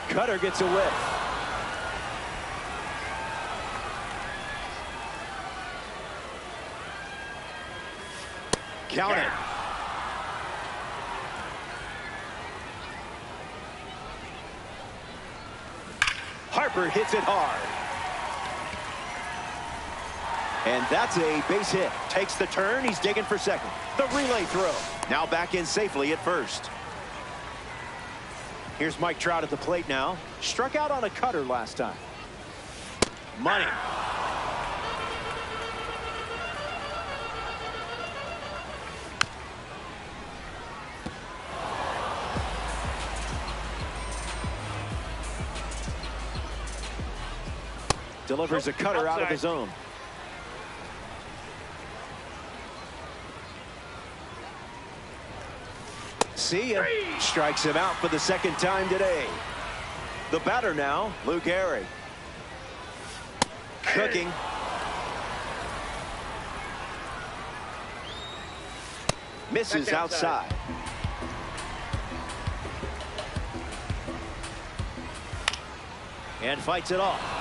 Cutter gets a whiff. Count it. Harper hits it hard. And that's a base hit. Takes the turn. He's digging for second. The relay throw. Now back in safely at first. Here's Mike Trout at the plate now. Struck out on a cutter last time. Money. Delivers a cutter out of the zone. See ya. Strikes him out for the second time today. The batter now, Luke Gehrig. Cooking. Misses outside. And fights it off.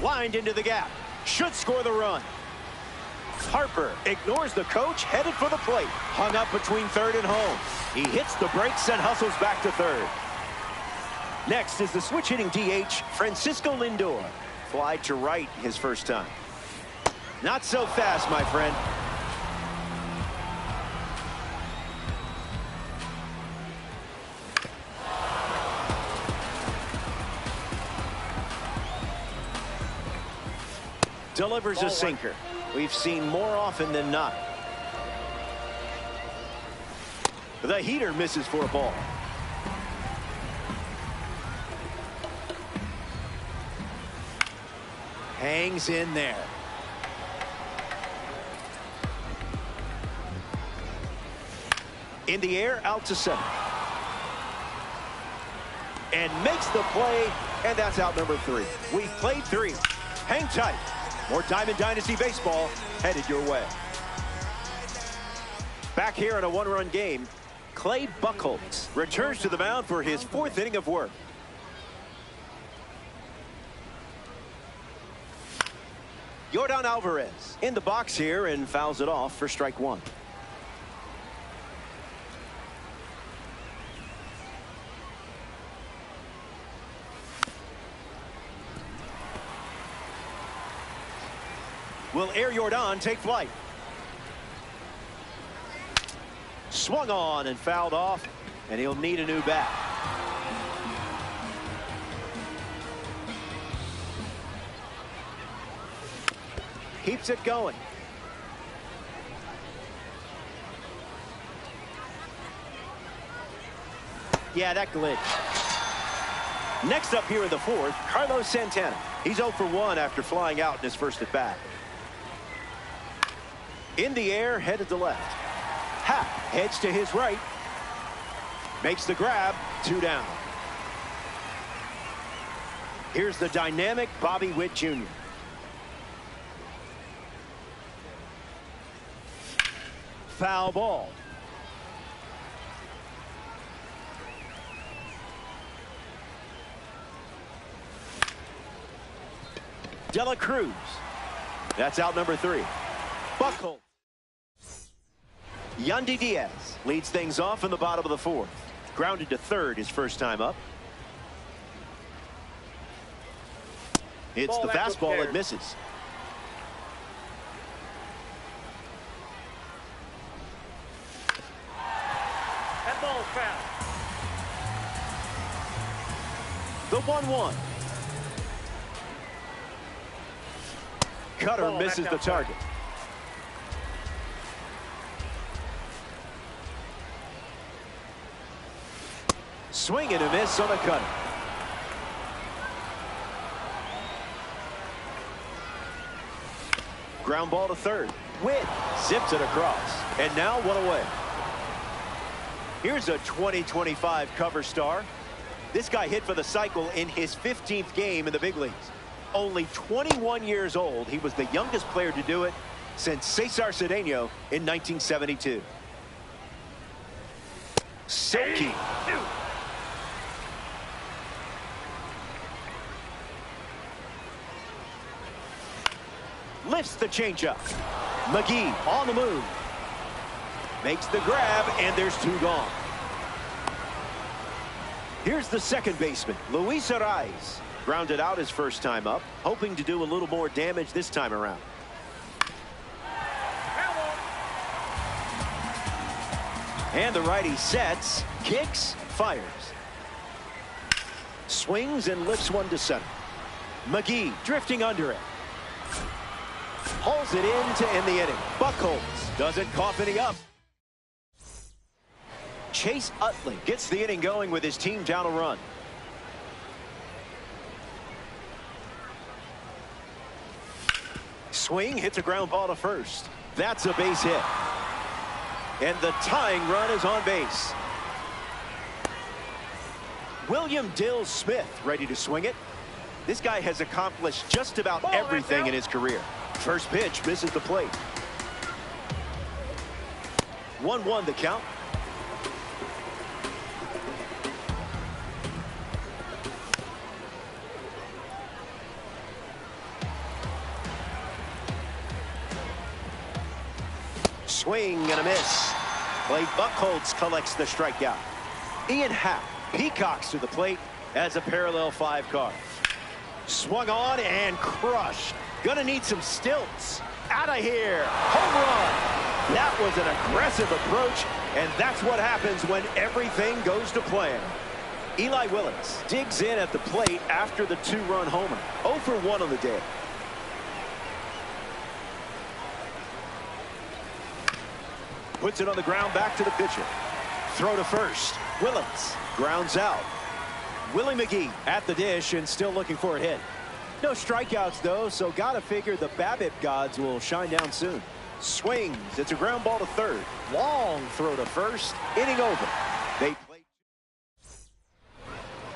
Lined into the gap. Should score the run. Harper ignores the coach, headed for the plate. Hung up between third and home. He hits the brakes and hustles back to third. Next is the switch hitting DH, Francisco Lindor. Fly to right his first time. Not so fast, my friend. Delivers a sinker. We've seen more often than not. The heater misses for a ball. Hangs in there. In the air, out to center. And makes the play, and that's out number 3. We've played 3. Hang tight. More Diamond Dynasty baseball headed your way. Back here in a one-run game, Clay Buchholz returns to the mound for his 4th inning of work. Yordan Alvarez in the box here and fouls it off for strike 1. Will Air Yordan take flight? Swung on and fouled off, and he'll need a new bat. Keeps it going. Yeah, that glitch. Next up here in the fourth, Carlos Santana. He's 0 for 1 after flying out in his first at bat. In the air, headed to left. Happ heads to his right. Makes the grab, 2 down. Here's the dynamic Bobby Witt Jr. Foul ball. De La Cruz. That's out number 3. Buchholz. Yandy Diaz leads things off in the bottom of the fourth. Grounded to third his first time up. It's the fastball that misses. That ball's foul. The 1-1. Cutter misses the target. Swing and a miss on a cutter. Ground ball to third. Witt zips it across. And now 1 away. Here's a 2025 cover star. This guy hit for the cycle in his 15th game in the big leagues. Only 21 years old, he was the youngest player to do it since Cesar Cedeno in 1972. Silky. Lifts the changeup. McGee on the move. Makes the grab, and there's 2 gone. Here's the second baseman, Luis Arraez. Grounded out his first time up, hoping to do a little more damage this time around. And the righty sets, kicks, fires. Swings and lifts one to center. McGee drifting under it. Hauls it in to end the inning. Buchholz doesn't cough any up. Chase Utley gets the inning going with his team down a run. Swing, hits a ground ball to first. That's a base hit. And the tying run is on base. William Dill Smith ready to swing it. This guy has accomplished just about everything in his career. First pitch misses the plate. 1-1 the count. Swing and a miss. Clay Buchholz collects the strikeout. Ian Happ peacocks to the plate as a parallel 5 car. Swung on and crushed. Gonna need some stilts. Out of here. Home run. That was an aggressive approach, and that's what happens when everything goes to plan. Eli Willits digs in at the plate after the 2-run homer. 0 for 1 on the day. Puts it on the ground back to the pitcher. Throw to first. Willits grounds out. Willie McGee at the dish and still looking for a hit. No strikeouts though, so gotta figure the BABIP gods will shine down soon. Swings. It's a ground ball to third. Long throw to first. Inning over. They play.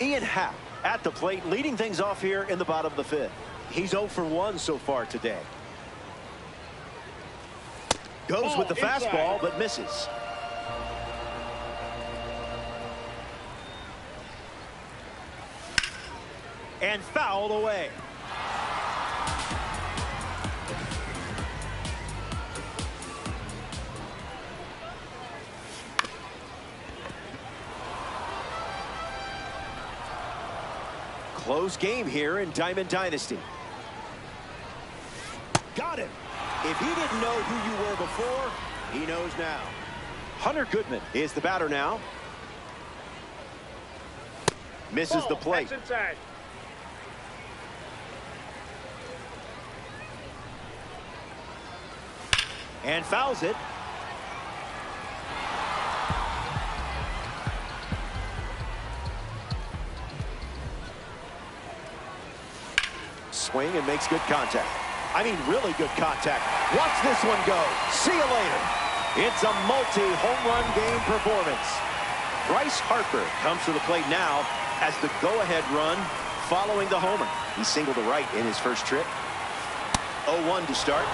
Ian Happ at the plate, leading things off here in the bottom of the 5th. He's 0 for 1 so far today. Goes with the fastball, but misses. And fouled away. Close game here in Diamond Dynasty. Got him. If he didn't know who you were before, he knows now. Hunter Goodman is the batter now. Misses the plate. That's inside. And fouls it. Swing and makes good contact. I mean, really good contact. Watch this one go. See you later. It's a multi-home run game performance. Bryce Harper comes to the plate now as the go-ahead run following the homer. He singled to right in his first trip. 0-1 to start.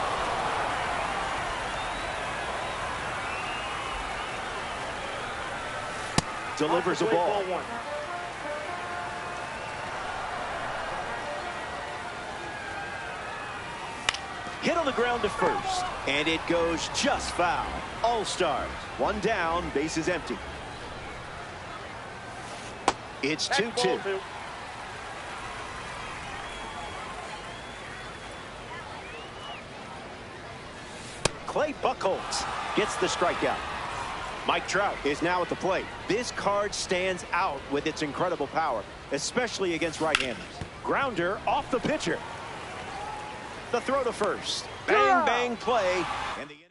Delivers a ball. Ball 1. Hit on the ground to first, and it goes just foul. All-Stars. One down, bases empty. It's That's 2-2. ball 2. Clay Buchholz gets the strikeout. Mike Trout is now at the plate. This card stands out with its incredible power, especially against right-handers. Grounder off the pitcher. The throw to first. Bang, bang play. And the inning.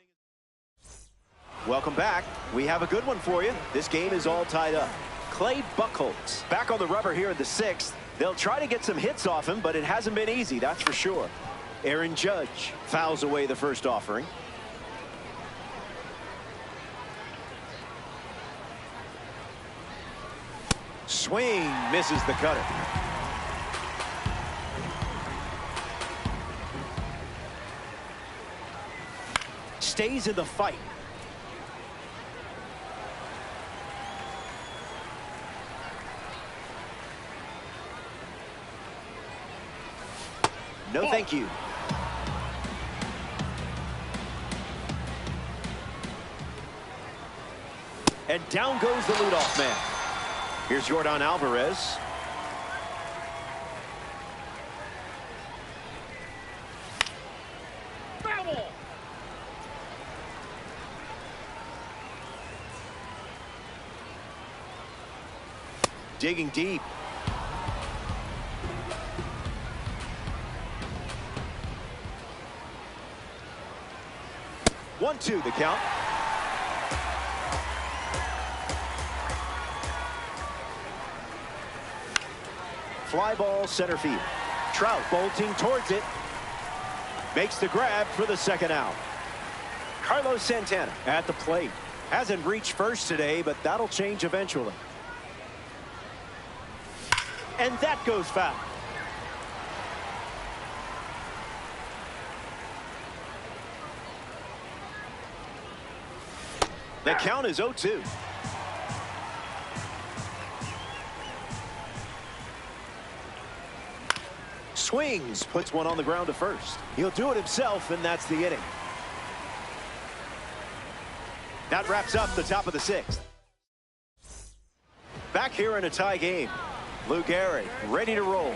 Welcome back. We have a good one for you. This game is all tied up. Clay Buchholz back on the rubber here in the 6th. They'll try to get some hits off him, but it hasn't been easy, that's for sure. Aaron Judge fouls away the first offering. Swing, misses the cutter. Stays in the fight. No, thank you. And down goes the leadoff man. Here's Yordan Alvarez. Foul ball. Digging deep. One, two, the count. Fly ball center field. Trout bolting towards it. Makes the grab for the second out. Carlos Santana at the plate. Hasn't reached first today, but that'll change eventually. And that goes foul. The count is 0-2. Swings, puts one on the ground to first. He'll do it himself, and that's the inning. That wraps up the top of the 6th. Back here in a tie game. Lou Gehrig ready to roll.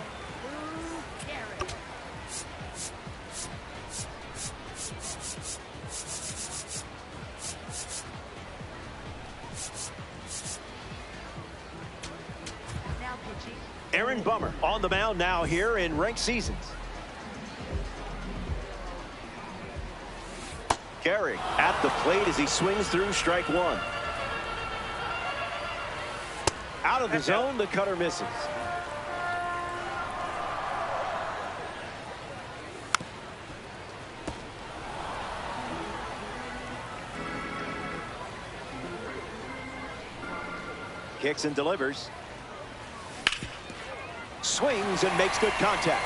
Now pitching. Aaron Bummer on the mound now here in ranked seasons. Gehrig at the plate as he swings through strike one. Out of the zone, the cutter misses. Kicks and delivers. Swings and makes good contact.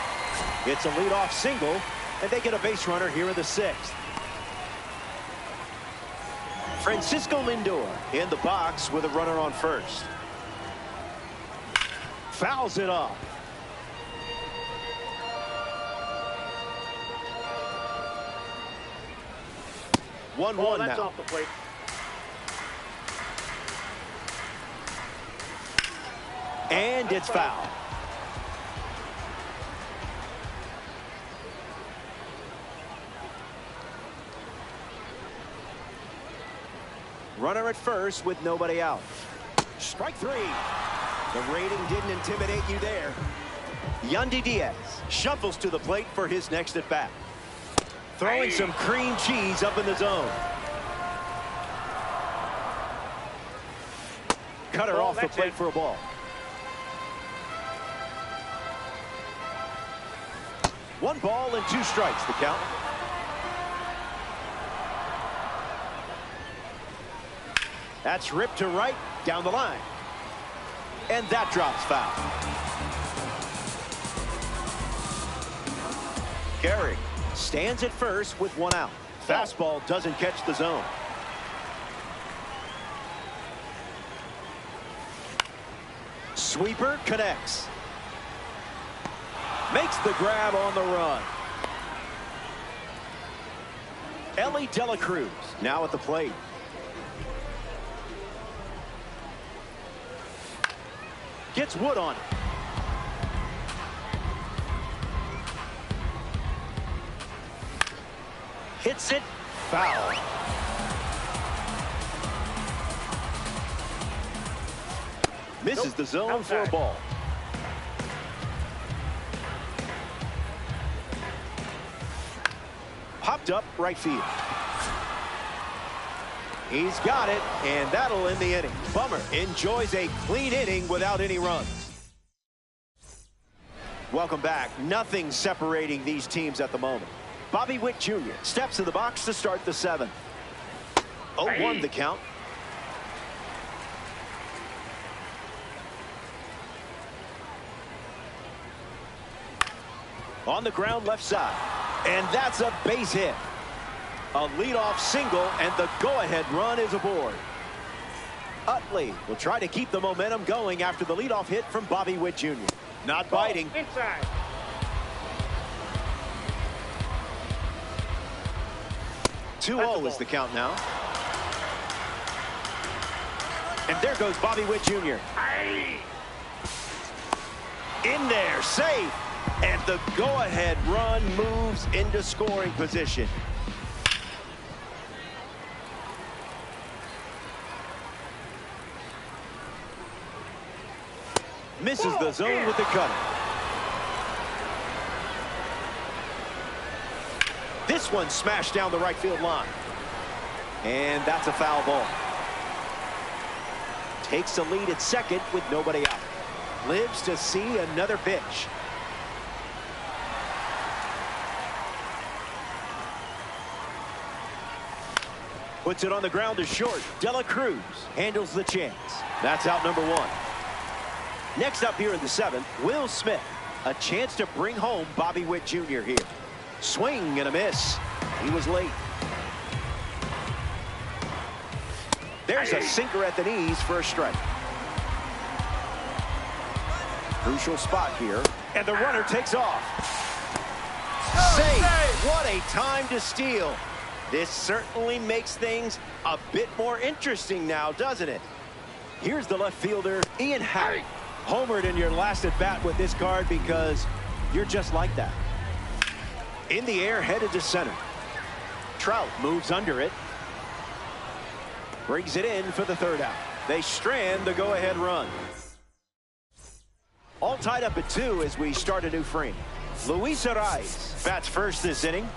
It's a leadoff single, and they get a base runner here in the 6th. Francisco Lindor in the box with a runner on first. Fouls it off. Oh, 1-1 that's now. off the plate. And it's foul. Runner at first with nobody out. Strike three. The rating didn't intimidate you there. Yandy Diaz shuffles to the plate for his next at bat. Throwing some cream cheese up in the zone. Cutter off the plate for a ball. One ball and two strikes, the count. That's ripped to right, down the line. And that drops foul. Gehrig stands at first with one out. Fastball doesn't catch the zone. Sweeper connects. Makes the grab on the run. Elly De La Cruz now at the plate. Gets Wood on it. Hits it foul. Misses the zone for a ball. Popped up right field. He's got it, and that'll end the inning. Bummer enjoys a clean inning without any runs. Welcome back. Nothing separating these teams at the moment. Bobby Witt Jr. steps in the box to start the seventh. 0-1 the count. On the ground left side. And that's a base hit. A leadoff single, and the go-ahead run is aboard. Utley will try to keep the momentum going after the leadoff hit from Bobby Witt Jr. Not biting. Inside. 2-0 is the count now. And there goes Bobby Witt Jr. In there, safe. And the go-ahead run moves into scoring position. Misses the zone with the cutter. This one smashed down the right field line. And that's a foul ball. Takes the lead at second with nobody out. Lives to see another pitch. Puts it on the ground to short. De La Cruz handles the chance. That's out number one. Next up here in the seventh, Will Smith. A chance to bring home Bobby Witt Jr. here. Swing and a miss. He was late. There's a sinker at the knees for a strike. Crucial spot here. And the runner takes off. Safe. What a time to steal. This certainly makes things a bit more interesting now, doesn't it? Here's the left fielder, Ian Happ. Homered in your last at bat with this card because you're just like that. In the air, headed to center. Trout moves under it. Brings it in for the third out. They strand the go-ahead run. All tied up at 2 as we start a new frame. Luis Arraez bats first this inning.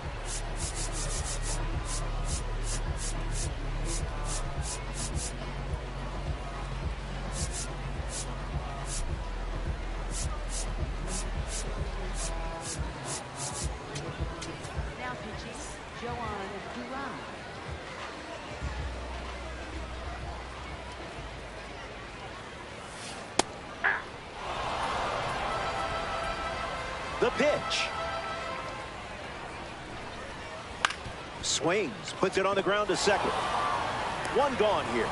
The pitch. Swings, puts it on the ground to second. One gone here.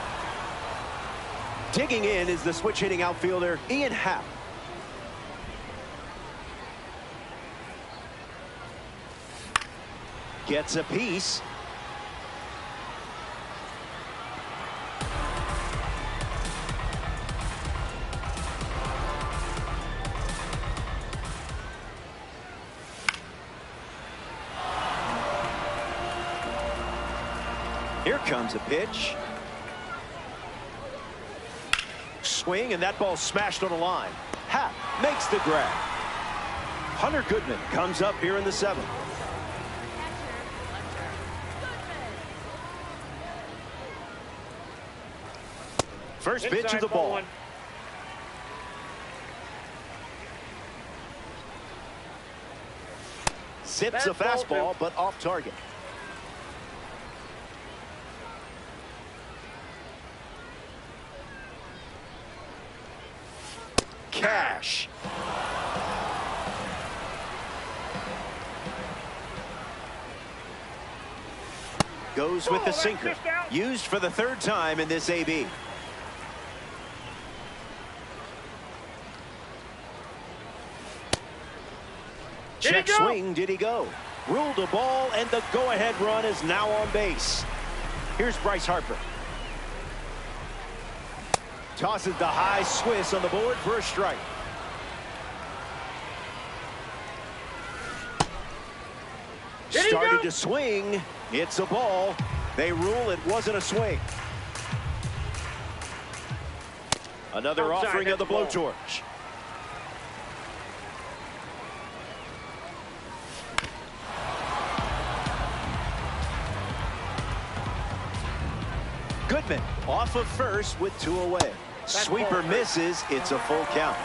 Digging in is the switch hitting outfielder, Ian Happ. Gets a piece. Here comes a pitch. swing, and that ball smashed on the line. Happ makes the grab. Hunter Goodman comes up here in the 7th. First pitch of the ball. Zips a fastball, but off target. Cash. Goes with the sinker. Used for the 3rd time in this AB. Check swing, did he go? Ruled a ball, and the go-ahead run is now on base. Here's Bryce Harper. Tosses the high Swiss on the board for a strike. Started to swing. It's a ball. They rule it wasn't a swing. Another offering of the blowtorch. Goodman off of first with 2 away. Sweeper misses. It's a full count.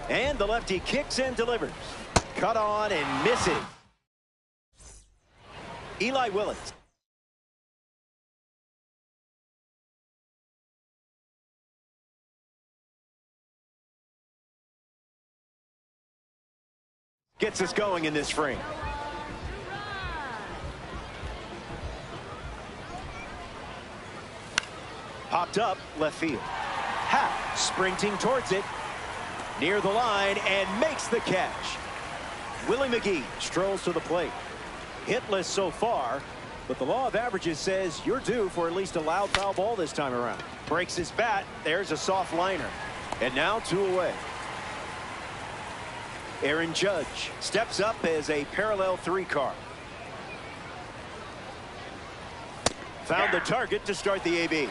And the lefty kicks and delivers. Cut on and misses. Eli Willits. Gets us going in this frame. Popped up left field. Happ sprinting towards it. Near the line and makes the catch. Willie McGee strolls to the plate. Hitless so far, but the law of averages says you're due for at least a loud foul ball this time around. Breaks his bat. There's a soft liner. And now 2 away. Aaron Judge steps up as a parallel 3 card. Found the target to start the AB.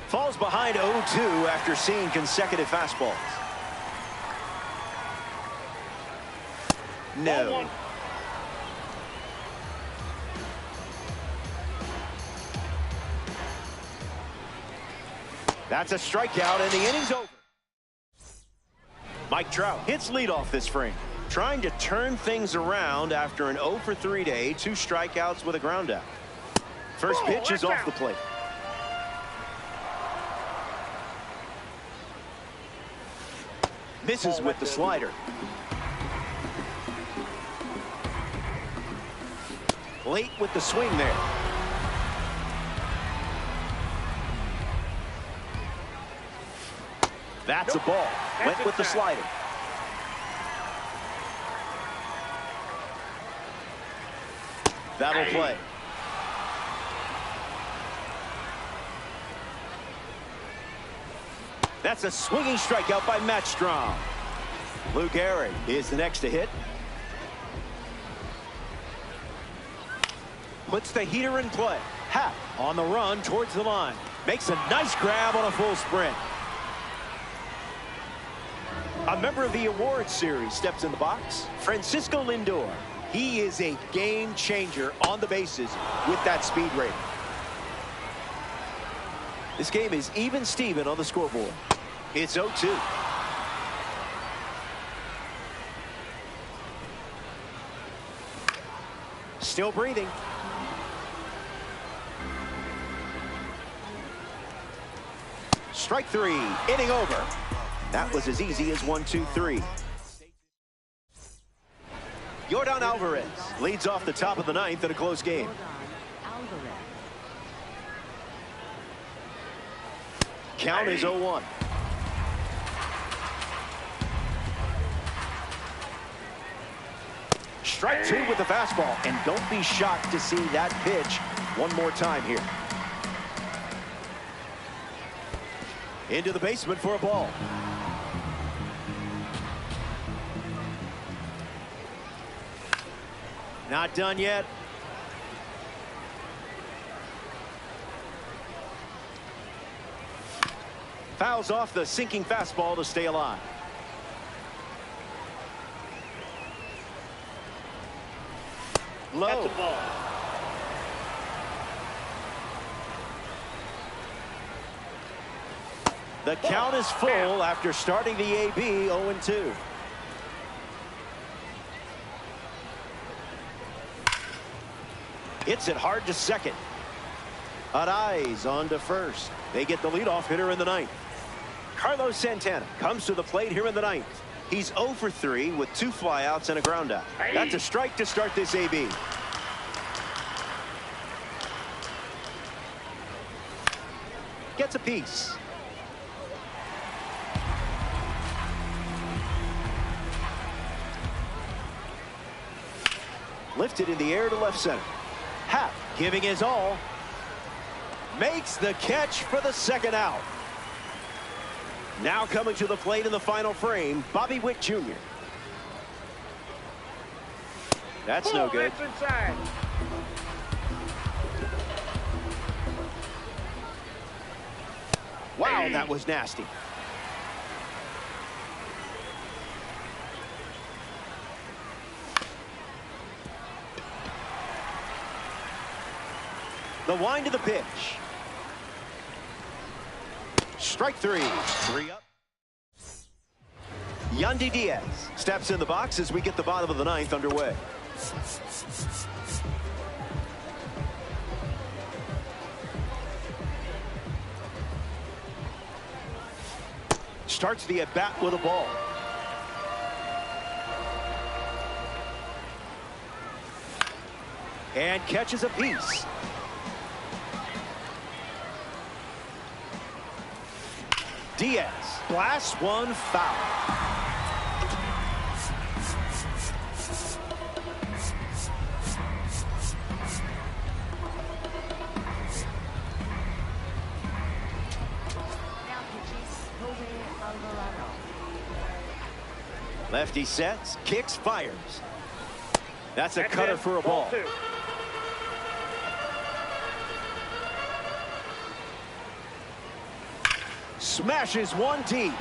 Falls behind 0-2 after seeing consecutive fastballs. No. That's a strikeout, and the inning's over. Mike Trout hits leadoff this frame, trying to turn things around after an 0-for-3 day, 2 strikeouts with a ground out. First pitch is off the plate. Misses with the slider. Late with the swing there. That's a ball. Went with the slider. That'll play. That's a swinging strikeout by Matt Strahm. Lou Gehrig is the next to hit. Puts the heater in play. Happ on the run towards the line. Makes a nice grab on a full sprint. A member of the awards series steps in the box. Francisco Lindor. He is a game changer on the bases with that speed rating. This game is even Steven on the scoreboard. It's 0-2. Still breathing. Strike 3, inning over. That was as easy as 1-2-3. Yordan Alvarez leads off the top of the 9th in a close game. Count is 0-1. Strike 2 with the fastball, and don't be shocked to see that pitch one more time here. Into the basement for a ball. Not done yet. Fouls off the sinking fastball to stay alive. Low. At the ball. The count is full after starting the AB 0-2. Hits it hard to second. Arraez on to first. They get the leadoff hitter in the ninth. Carlos Santana comes to the plate here in the ninth. He's 0 for 3 with 2 flyouts and a ground out. That's a strike to start this AB. Gets a piece. Lifted in the air to left center. Happ giving his all. Makes the catch for the second out. Now coming to the plate in the final frame, Bobby Witt Jr. That's no good. That's inside. Wow, that was nasty. The wind of the pitch. Strike 3. 3 up. Yandy Diaz steps in the box as we get the bottom of the ninth underway. Starts the at-bat with a ball. And catches a piece. Diaz blasts one foul. Now pitches Jose Alvarado. Lefty sets, kicks, fires. That's a That's cutter it. for a ball. 2. Smashes one deep.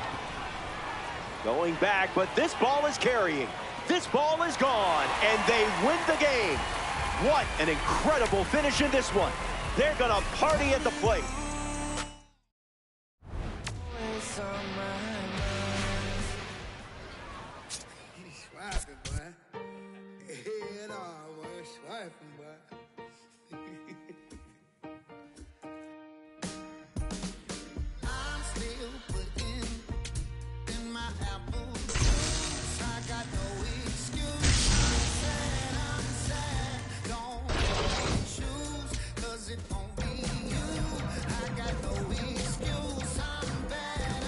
Going back, but this ball is carrying. This ball is gone, and they win the game. What an incredible finish in this one. They're going to party at the plate. Swiping, boy. Yeah, no, boy. Swiping, boy. I'm still putting in my apple juice. I got no excuse. I'm sad. Don't choose, 'cause it won't be you. I got no excuse. I'm bad.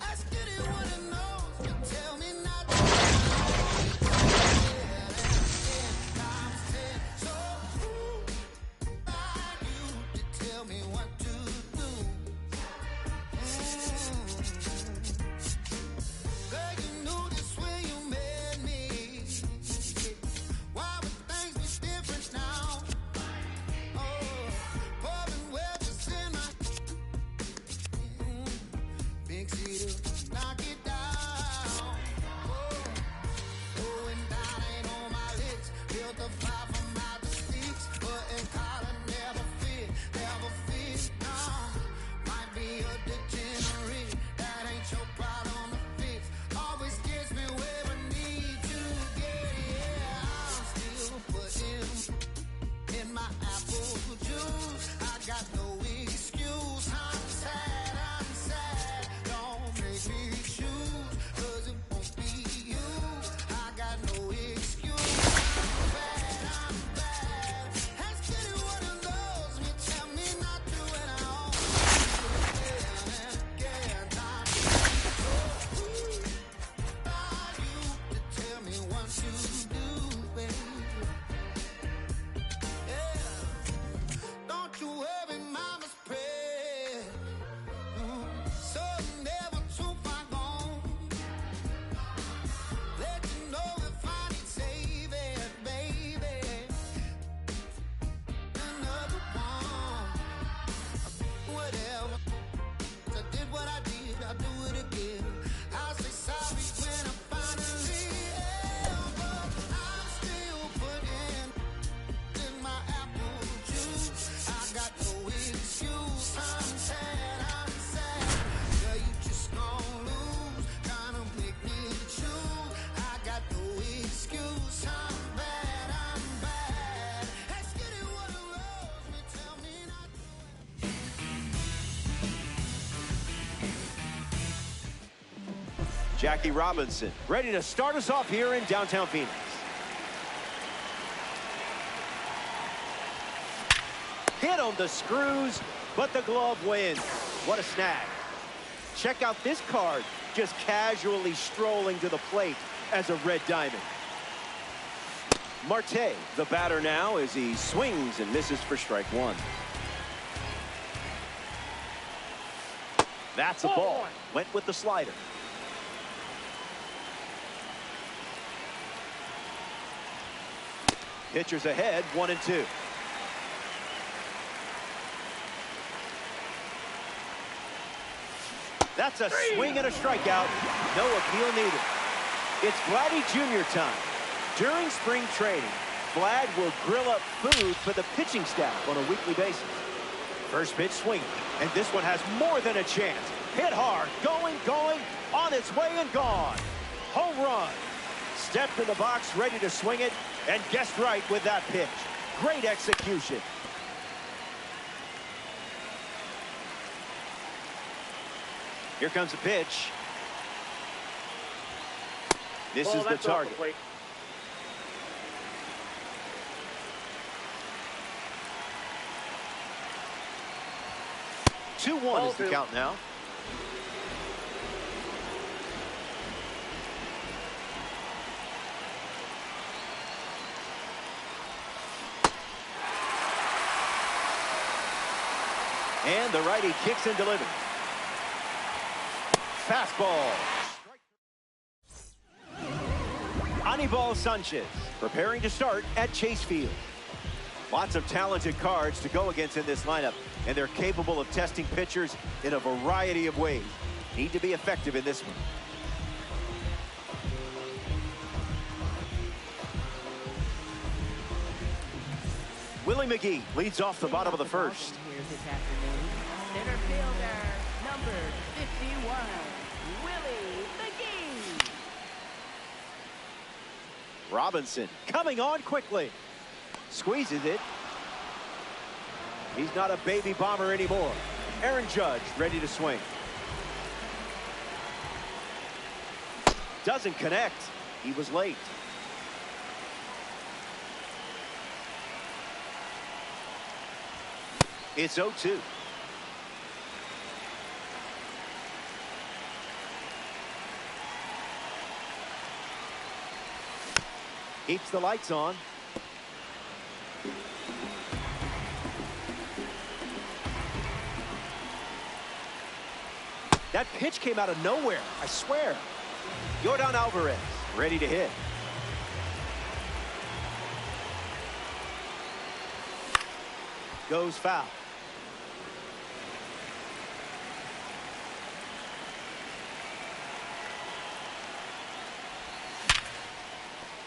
Ask anyone who knows, but tell me not to. Times 10. Jackie Robinson ready to start us off here in downtown Phoenix. Hit on the screws, but the glove wins. What a snag. Check out this card, just casually strolling to the plate as a red diamond. Marte, the batter now, as he swings and misses for strike one. That's a ball. Went with the slider. Pitchers ahead, 1-2. That's a swing and a strikeout. No appeal needed. It's Vladdy Jr. time. During spring training, Vlad will grill up food for the pitching staff on a weekly basis. First pitch swinging, and this one has more than a chance. Hit hard, going, on its way and gone. Home run. Stepped in the box, ready to swing it, and guessed right with that pitch. Great execution. Here comes a pitch. This is the target. 2-1 is the count now. And the righty kicks and delivers. Fastball. Anibal Sanchez preparing to start at Chase Field. Lots of talented cards to go against in this lineup, and they're capable of testing pitchers in a variety of ways. Need to be effective in this one. Willie McGee leads off the bottom of the first. Here's this afternoon, center fielder, number 51, Willie McGee. Robinson coming on quickly. Squeezes it. He's not a baby bomber anymore. Aaron Judge ready to swing. Doesn't connect. He was late. It's 0-2. Keeps the lights on. That pitch came out of nowhere, I swear. Yordan Alvarez ready to hit. Goes foul.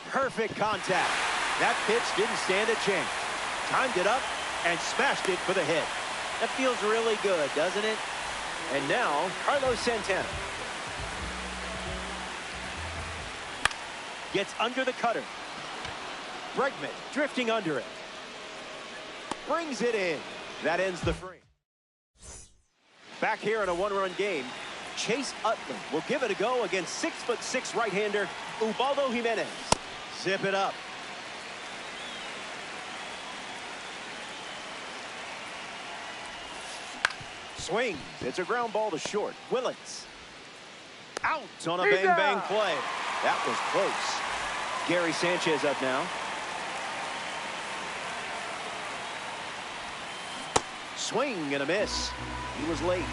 Perfect contact. That pitch didn't stand a chance. Timed it up and smashed it for the hit. That feels really good, doesn't it? And now, Carlos Santana. Gets under the cutter. Bregman drifting under it. Brings it in. That ends the frame. Back here in a one-run game, Chase Utley will give it a go against 6'6" right-hander Ubaldo Jimenez. Zip it up. Swings. It's a ground ball to short. Willits. Out on a bang-bang play. That was close. Gary Sanchez up now. Swing and a miss. He was late.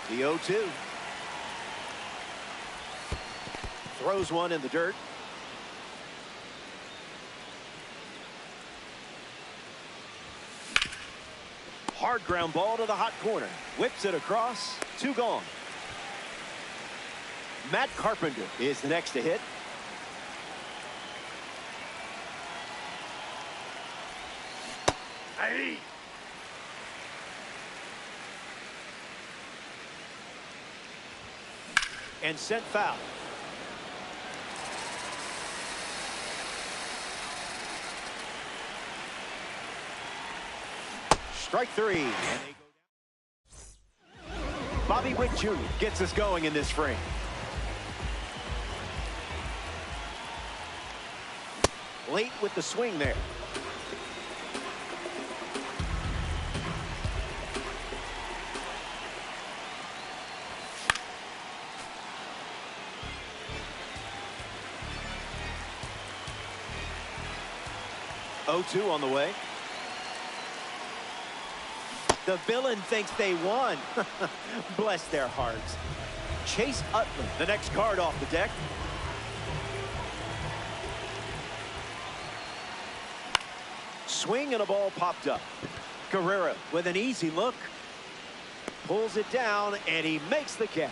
The 0-2. Throws one in the dirt. Hard ground ball to the hot corner. Whips it across. 2 gone. Matt Carpenter is the next to hit. Hey. And sent foul. Strike three. And they go down. Bobby Witt Jr. gets us going in this frame. Late with the swing there. Oh-2 on the way. The villain thinks they won. Bless their hearts. Chase Utley, the next card off the deck. Swing and a ball popped up. Guerrero with an easy look. Pulls it down and he makes the catch.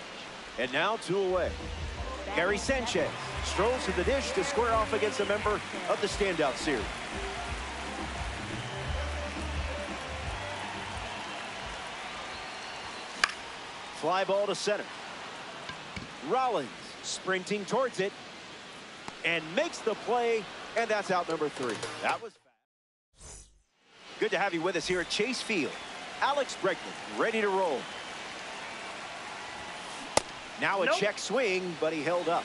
And now 2 away. Gary Sanchez strolls to the dish to square off against a member of the standout series. Fly ball to center. Rollins sprinting towards it and makes the play, and that's out number 3. That was fast. Good to have you with us here at Chase Field. Alex Bregman ready to roll. Now a check swing, but he held up.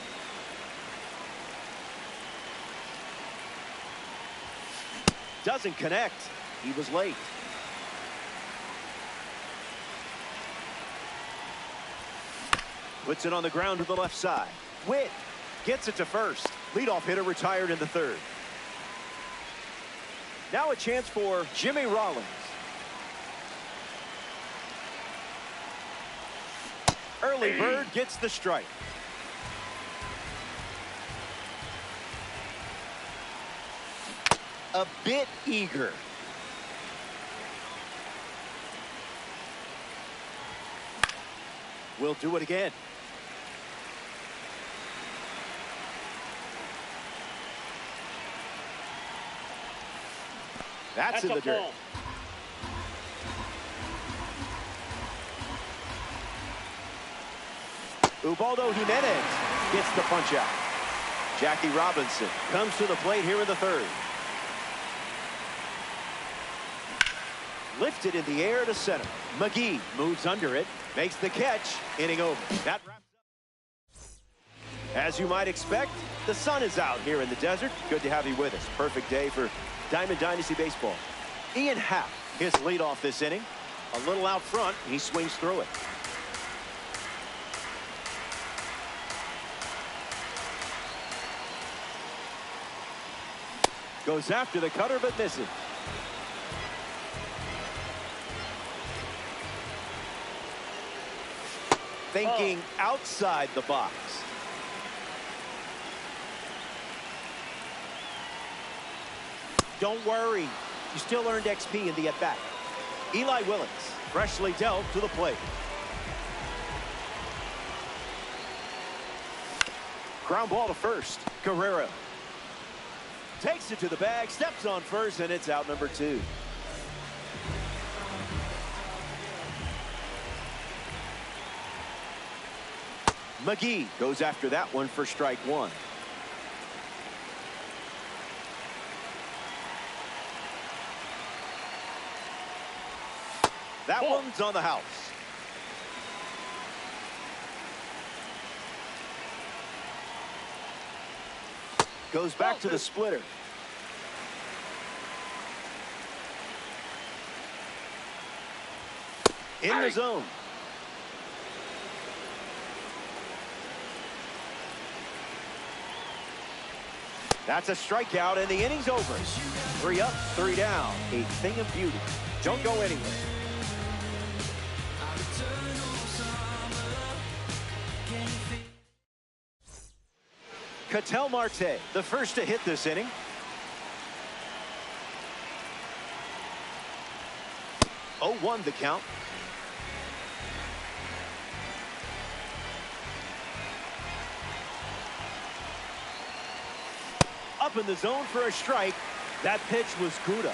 Doesn't connect. He was late. Puts it on the ground to the left side. Witt gets it to first. Leadoff hitter retired in the 3rd. Now a chance for Jimmy Rollins. Early bird gets the strike. A bit eager. We'll do it again. That's in the dirt. Ball. Ubaldo Jimenez gets the punch out. Jackie Robinson comes to the plate here in the 3rd. Lifted in the air to center. McGee moves under it, makes the catch, inning over. That wraps up. As you might expect, the sun is out here in the desert. Good to have you with us. Perfect day for Diamond Dynasty Baseball. Ian Happ, his leadoff this inning. A little out front, he swings through it. Goes after the cutter, but misses. Thinking outside the box. Don't worry. You still earned XP in the at-bat. Eli Willings, freshly dealt to the plate. Ground ball to first. Guerrero takes it to the bag, steps on first, and it's out number 2. McGee goes after that one for strike 1. That one's on the house. Goes back to the splitter. In the zone. That's a strikeout, and the inning's over. 3 up, 3 down. A thing of beauty. Don't go anywhere. Ketel Marte, the first to hit this inning. Oh, 1 the count. Up in the zone for a strike. That pitch was Kuda.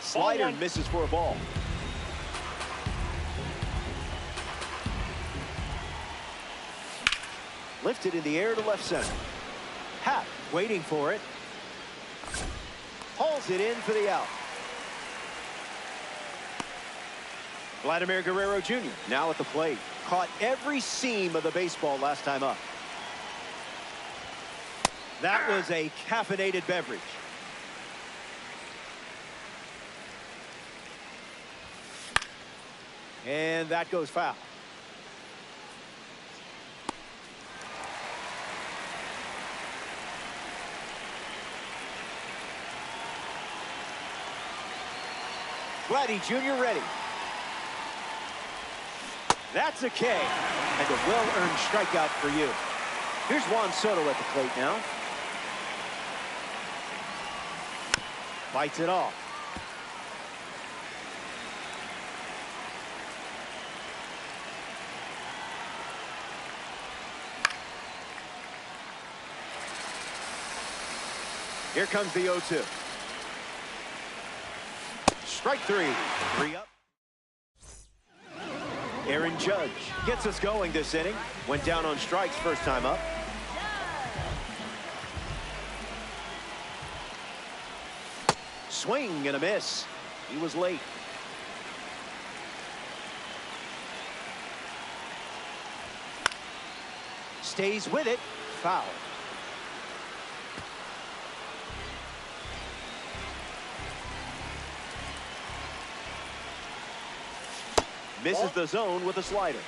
Slider misses for a ball. Lifted in the air to left center. Happ waiting for it. Hauls it in for the out. Vladimir Guerrero Jr. now at the plate. Caught every seam of the baseball last time up. That was a caffeinated beverage. And that goes foul. Vladdy Jr. ready. That's a K. And a well-earned strikeout for you. Here's Juan Soto at the plate now. Bites it off. Here comes the 0-2. Strike three. 3 up. Aaron Judge gets us going this inning. Went down on strikes first time up. Swing and a miss. He was late. Stays with it. Foul. Misses the zone with a slider.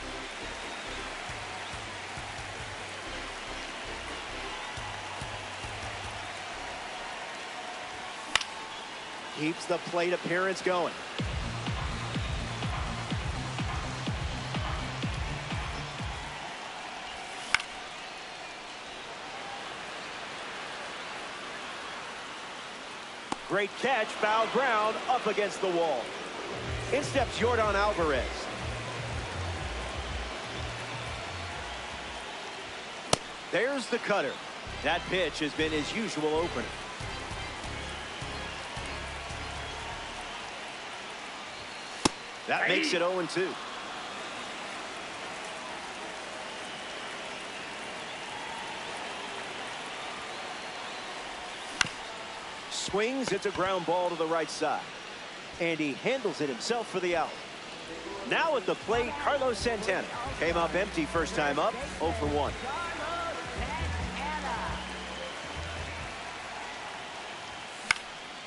Keeps the plate appearance going. Great catch, foul ground, up against the wall. In steps Yordan Alvarez. There's the cutter. That pitch has been his usual opener. That makes it 0-2. Swings, it's a ground ball to the right side. And he handles it himself for the out. Now at the plate, Carlos Santana. Came up empty first time up, 0 for 1.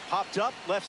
Popped up, left